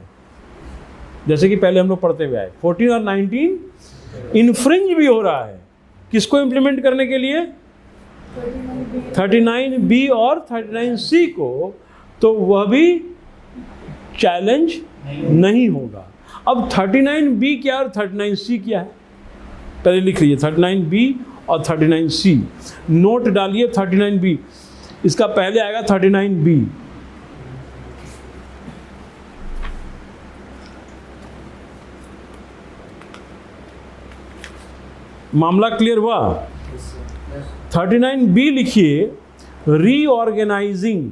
जैसे कि पहले हम लोग पढ़ते हुए आए, 14 और 19 इन्फ्रिंज भी हो रहा है, किसको इम्प्लीमेंट करने के लिए? 39B और 39C को, तो वह भी चैलेंज नहीं होगा। अब 39B क्या और 39C क्या है, पहले लिख लीजिए 39B और 39C। नोट डालिए 39B, इसका पहले आएगा 39B। मामला क्लियर हुआ? 39B लिखिए, reorganising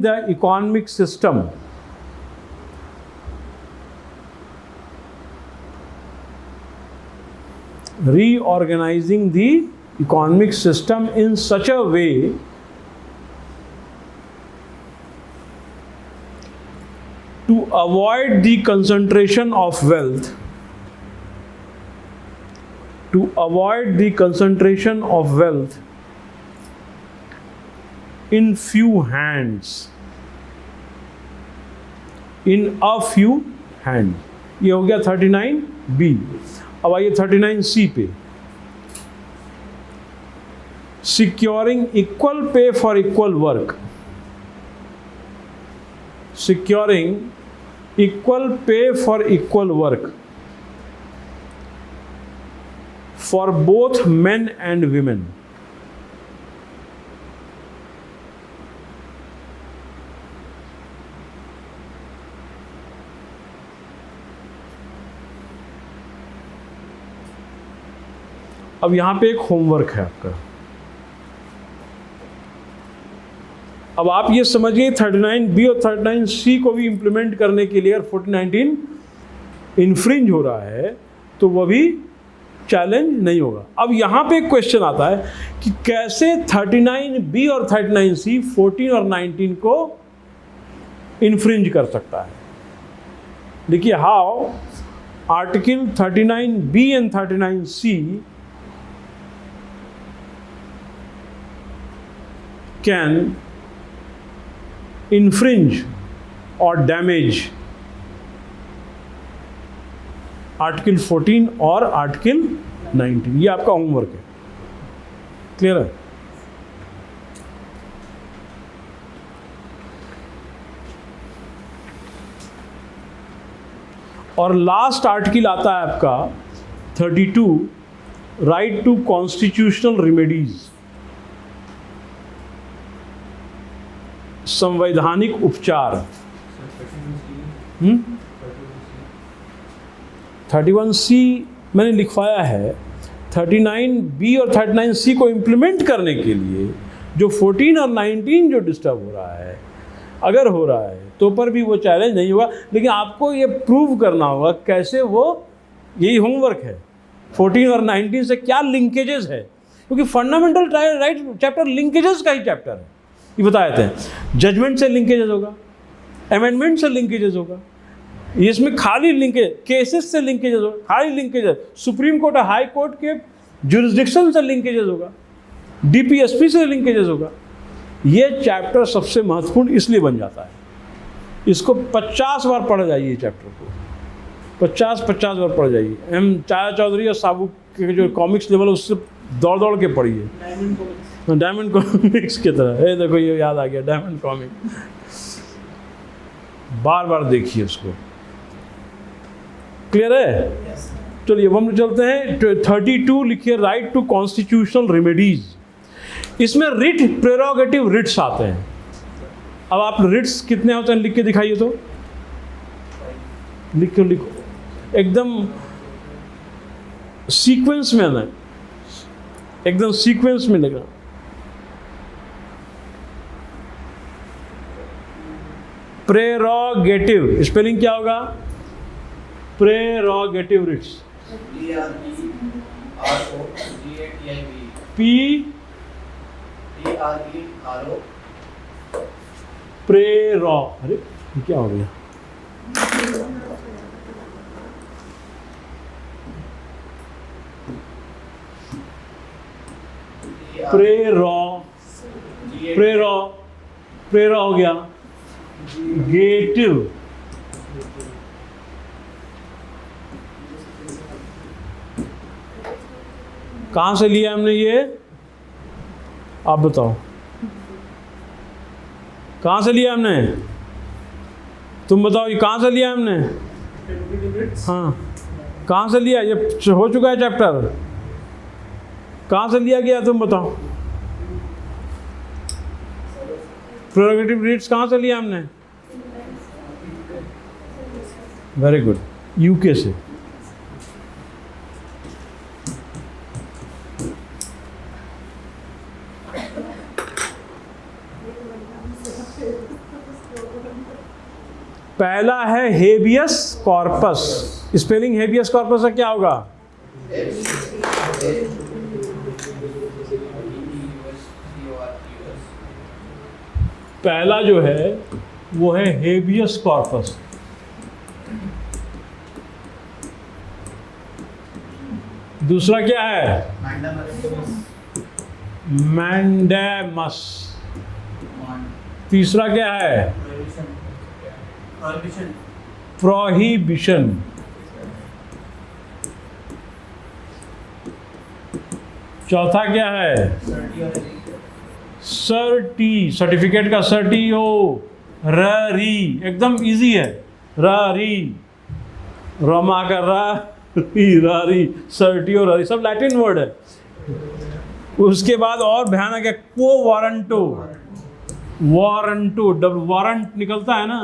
the economic system. Reorganizing the economic system in such a way to avoid the concentration of wealth, in few hands, in a few hands। ये हो गया 39B। अब आइए 39C पे, securing equal pay for equal work. Securing equal pay for equal work for both men and women. अब यहां पे एक होमवर्क है आपका। अब आप ये समझिए 39B और 39C को भी इंप्लीमेंट करने के लिए अगर 1419 इन्फ्रिंज हो रहा है तो वह भी चैलेंज नहीं होगा। अब यहाँ पे एक क्वेश्चन आता है कि कैसे 39B और 39C 14 और 19 को इन्फ्रिंज कर सकता है। देखिए, how article 39B and 39C can infringe or damage article 14 और आर्टिकल 19। ये आपका होमवर्क है। क्लियर है? और लास्ट आर्टिकल आता है आपका 32, राइट टू कॉन्स्टिट्यूशनल रेमेडीज, संवैधानिक उपचार। 31C मैंने लिखवाया है। 39B और 39C को इम्प्लीमेंट करने के लिए जो 14 और 19 जो डिस्टर्ब हो रहा है, अगर हो रहा है तो पर भी वो चैलेंज नहीं होगा, लेकिन आपको ये प्रूव करना होगा कैसे वो, यही होमवर्क है। 14 और 19 से क्या लिंकेजेस है, क्योंकि फंडामेंटल राइट चैप्टर लिंकेजेस का ही चैप्टर है। ये बता देते हैं, जजमेंट से लिंकेजेस होगा, अमेंडमेंट से लिंकेजेस होगा, इसमें खाली लिंकेज, केसेस से लिंकेजेस होगा, खाली लिंकेजेस, सुप्रीम कोर्ट और हाई कोर्ट के जुरिस्डिक्शन से लिंकेजेस होगा, DPSP से लिंकेजेस होगा। ये चैप्टर सबसे महत्वपूर्ण इसलिए बन जाता है, इसको 50 बार पढ़ जाइए, चैप्टर को 50 बार पढ़ जाइए। चाया चौधरी और साबू के जो कॉमिक्स लेवल उससे दौड़ दौड़ के पढ़िए, डायमंड कॉमिक्स की तरह। ये देखो, ये याद आ गया, डायमंड कॉमिक, बार बार देखिए उसको। क्लियर है? चलिए अब हम चलते हैं 32 लिखिए, राइट टू कॉन्स्टिट्यूशनल रेमेडीज। इसमें रिट प्रेरोगेटिव रिट्स आते हैं। अब आप रिट्स कितने होते हैं लिख के दिखाइए तो, लिखो लिखो एकदम सीक्वेंस में आना है, एकदम सीक्वेंस में लगा। प्रेरोगेटिव स्पेलिंग क्या होगा? प्रेरोगेटिव रिट्स, पी प्रेरो, अरे ये क्या हो गया? प्रेरो प्रेरो प्रेरो हो गया, गेटिव कहाँ से लिया हमने ये? आप बताओ कहाँ से लिया हमने? तुम बताओ ये कहाँ से लिया हमने? हाँ कहाँ से लिया? ये हो चुका है चैप्टर, कहाँ से लिया गया तुम बताओ? प्रेरोगेटिव रिट्स कहाँ से लिया हमने? वेरी गुड, यूके से। पहला है habeas corpus. Spelling habeas corpus का क्या होगा? पहला जो है वो है हेबियस कॉर्पस। दूसरा क्या है? मैंडेमस। तीसरा क्या है? प्रोहिबिशन। चौथा क्या है? सर्टी, सर्टिफिकेट का सर्टी हो, री, एकदम इजी है, री, रोमा का री, सर्टी और री, सब लैटिन वर्ड है। उसके बाद और भयानक है को वारंटो, वारंटो, डबल वारंट निकलता है ना,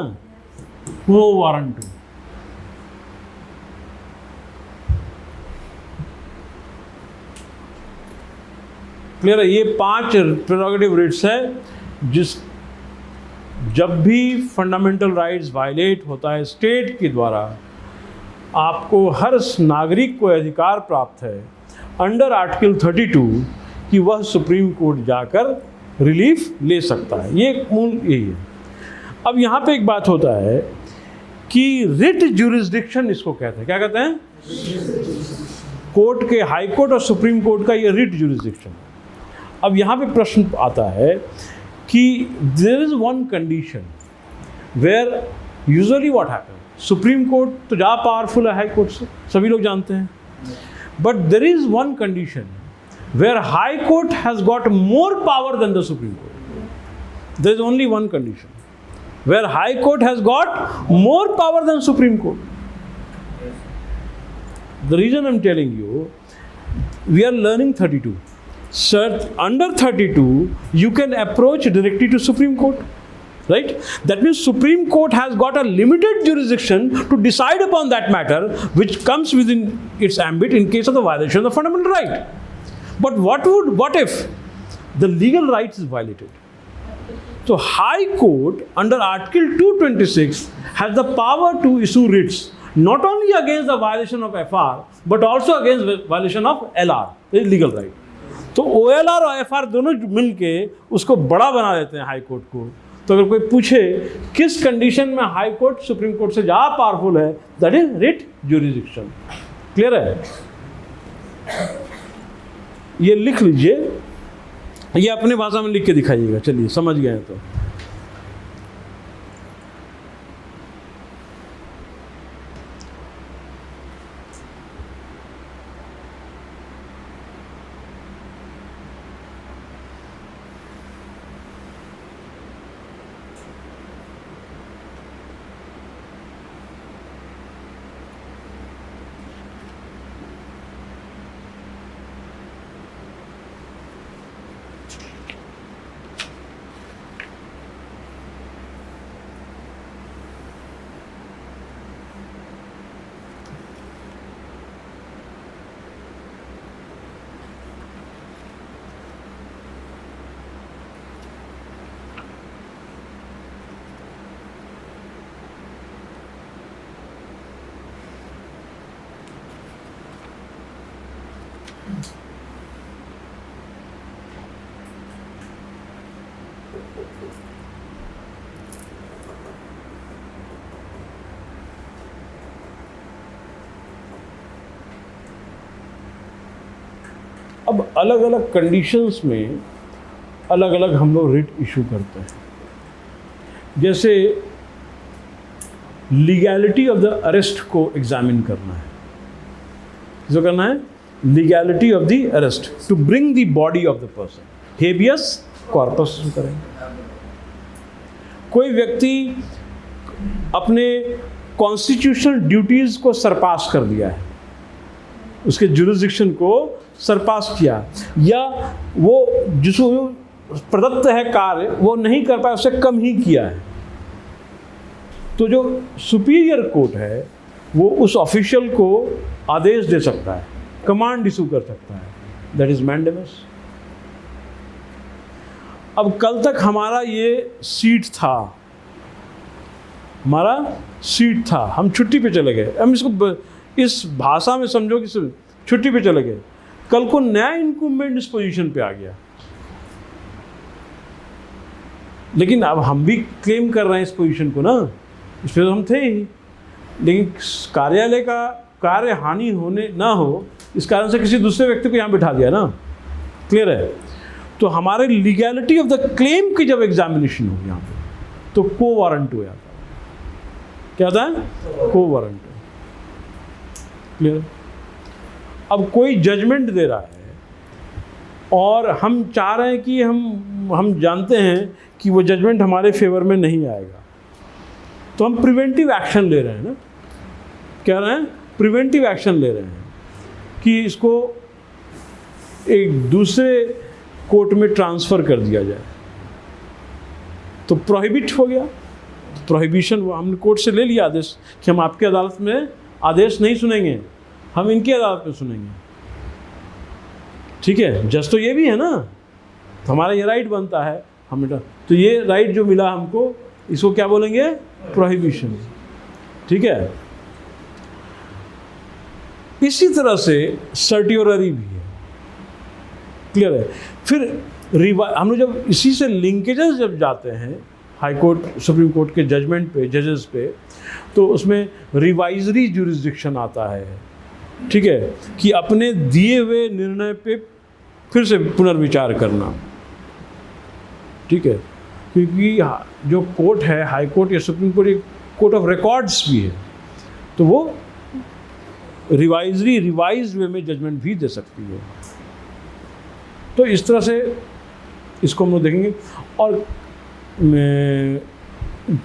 को वारंटो। क्लियर है? ये 5 प्रेरोगेटिव रिट्स है जब भी फंडामेंटल राइट्स वायलेट होता है स्टेट के द्वारा, आपको हर नागरिक को अधिकार प्राप्त है अंडर आर्टिकल 32 कि वह सुप्रीम कोर्ट जाकर रिलीफ ले सकता है। ये मूल यही है। अब यहाँ पे एक बात होता है कि रिट ज्यूरिसडिक्शन इसको कहते हैं। क्या कहते हैं? कोर्ट के, हाई कोर्ट और सुप्रीम कोर्ट का ये रिट ज्यूरिसडिक्शन। अब यहाँ पे प्रश्न आता है कि there is one condition where usually what happen, Supreme Court तो ज़्यादा पावरफुल है हाई कोर्ट से, सभी लोग जानते हैं, but there is one condition where High Court has got more power than the Supreme Court. There is only one condition where High Court has got more power than Supreme Court. The reason I am telling you, we are learning 32. Sir, under 32, you can approach directly to Supreme Court, right? That means Supreme Court has got a limited jurisdiction to decide upon that matter, which comes within its ambit in case of the violation of the fundamental right. But what if the legal rights is violated? So High Court under Article 226 has the power to issue writs, not only against the violation of FR, but also against violation of LR, the legal right. तो OLR और FR दोनों मिल के उसको बड़ा बना देते हैं high court को। तो अगर कोई पूछे किस कंडीशन में हाई कोर्ट सुप्रीम कोर्ट से ज़्यादा पावरफुल है, that is writ jurisdiction. Clear है? ये लिख लीजिए, ये अपनी भाषा में लिख के दिखाइएगा। चलिए समझ गए हैं तो। अब अलग अलग कंडीशंस में अलग अलग हम लोग रिट इशू करते हैं. जैसे लीगैलिटी ऑफ द अरेस्ट को एग्जामिन करना है. जो करना है legality of the arrest to bring the body of the person. Habeas corpus करेंगे. कोई व्यक्ति अपने कॉन्स्टिट्यूशनल ड्यूटीज को सरपास कर दिया है, उसके जुरिस्डिक्शन को सरपास किया, या वो जिसको प्रदत्त है कार्य वो नहीं कर पाया, उससे कम ही किया है, तो जो सुपीरियर कोर्ट है वो उस ऑफिशियल को आदेश दे सकता है, कमांड इशू कर सकता है. That is mandamus. अब कल तक हमारा ये सीट था, हमारा सीट था, हम छुट्टी पे चले गए. हम इसको इस भाषा में समझो कि छुट्टी पे चले गए. कल को नया इनकम्बेंट इस पोजीशन पे आ गया, लेकिन अब हम भी क्लेम कर रहे हैं इस पोजीशन को ना, इस पर तो हम थे ही, लेकिन कार्यालय का कार्य हानि होने ना हो इस कारण से किसी दूसरे व्यक्ति को यहाँ बिठा दिया ना. क्लियर है. तो हमारे लीगैलिटी ऑफ द क्लेम की जब एग्जामिनेशन हो यहाँ पे तो को वारंट हो जाता है. क्या होता है? को वारंट. क्लियर. अब कोई जजमेंट दे रहा है और हम चाह रहे हैं कि हम जानते हैं कि वो जजमेंट हमारे फेवर में नहीं आएगा, तो हम प्रिवेंटिव एक्शन ले रहे हैं ना. क्या रहे हैं? प्रिवेंटिव एक्शन ले रहे हैं कि इसको एक दूसरे कोर्ट में ट्रांसफ़र कर दिया जाए. तो प्रोहिबिट हो गया. प्रोहिबिशन वो हमने कोर्ट से ले लिया आदेश कि हम आपकी अदालत में आदेश नहीं सुनेंगे, हम इनकी अदालत में सुनेंगे. ठीक है. जज तो ये भी है ना, तो हमारा ये राइट बनता है. हम तो ये राइट जो मिला हमको, इसको क्या बोलेंगे? प्रोहिबिशन. ठीक है. इसी तरह से सर्टियोररी भी है. क्लियर है. फिर हम लोग जब इसी से लिंकेजेस जब जाते हैं हाई कोर्ट सुप्रीम कोर्ट के जजमेंट पे, जजेस पे, तो उसमें रिवाइजरी जुरिस्डिक्शन आता है. ठीक है. कि अपने दिए हुए निर्णय पे फिर से पुनर्विचार करना. ठीक है. क्योंकि जो कोर्ट है, हाई कोर्ट या सुप्रीम कोर्ट, एक कोर्ट ऑफ रिकॉर्ड्स भी है, तो वो रिवाइज वे में जजमेंट भी दे सकती है. तो इस तरह से इसको हम लोग देखेंगे. और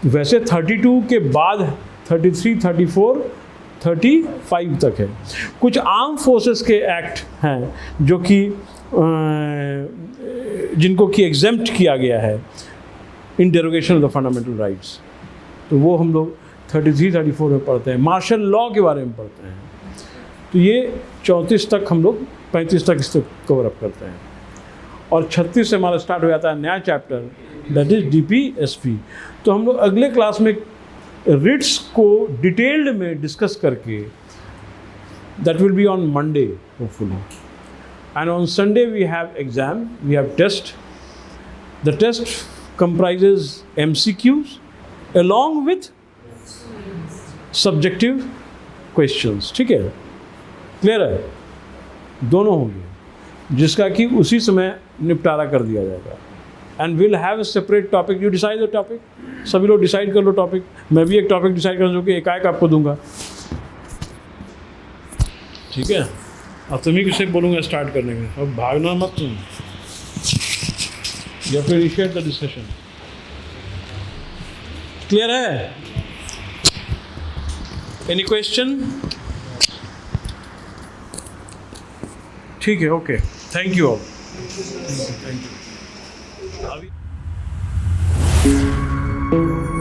वैसे 32 के बाद 33, 34, 35 तक है. कुछ आर्म फोर्सेस के एक्ट हैं जो कि जिनको कि एग्जेम्प्ट किया गया है in derogation of the fundamental rights, तो वो हम लोग 33, 34 में पढ़ते हैं. मार्शल लॉ के बारे में पढ़ते हैं. तो ये 34 तक हम लोग 35 तक इसको कवर अप करते हैं. और 36 से हमारा स्टार्ट हो जाता है नया चैप्टर, दैट इज DPSP. तो हम लोग अगले क्लास में रिट्स को डिटेल्ड में डिस्कस करके, that will be on Monday hopefully, and on Sunday we have exam, we have test. The test comprises MCQs along with subjective questions. ठीक है. क्लियर है. दोनों होंगे जिसका कि उसी समय निपटारा कर दिया जाएगा. And will have a separate topic. You decide the topic. सभी लोग डिसाइड कर लो टॉपिक. मैं भी एक टॉपिक डिसाइड कर जो कि एकाएक आपको दूंगा. ठीक है. अब तुम्हें किसे बोलूँगा स्टार्ट करने में. अब भागना मत तुम. You have to initiate the discussion. Clear है? Any question? ठीक है. Okay. Thank you all. Thank you.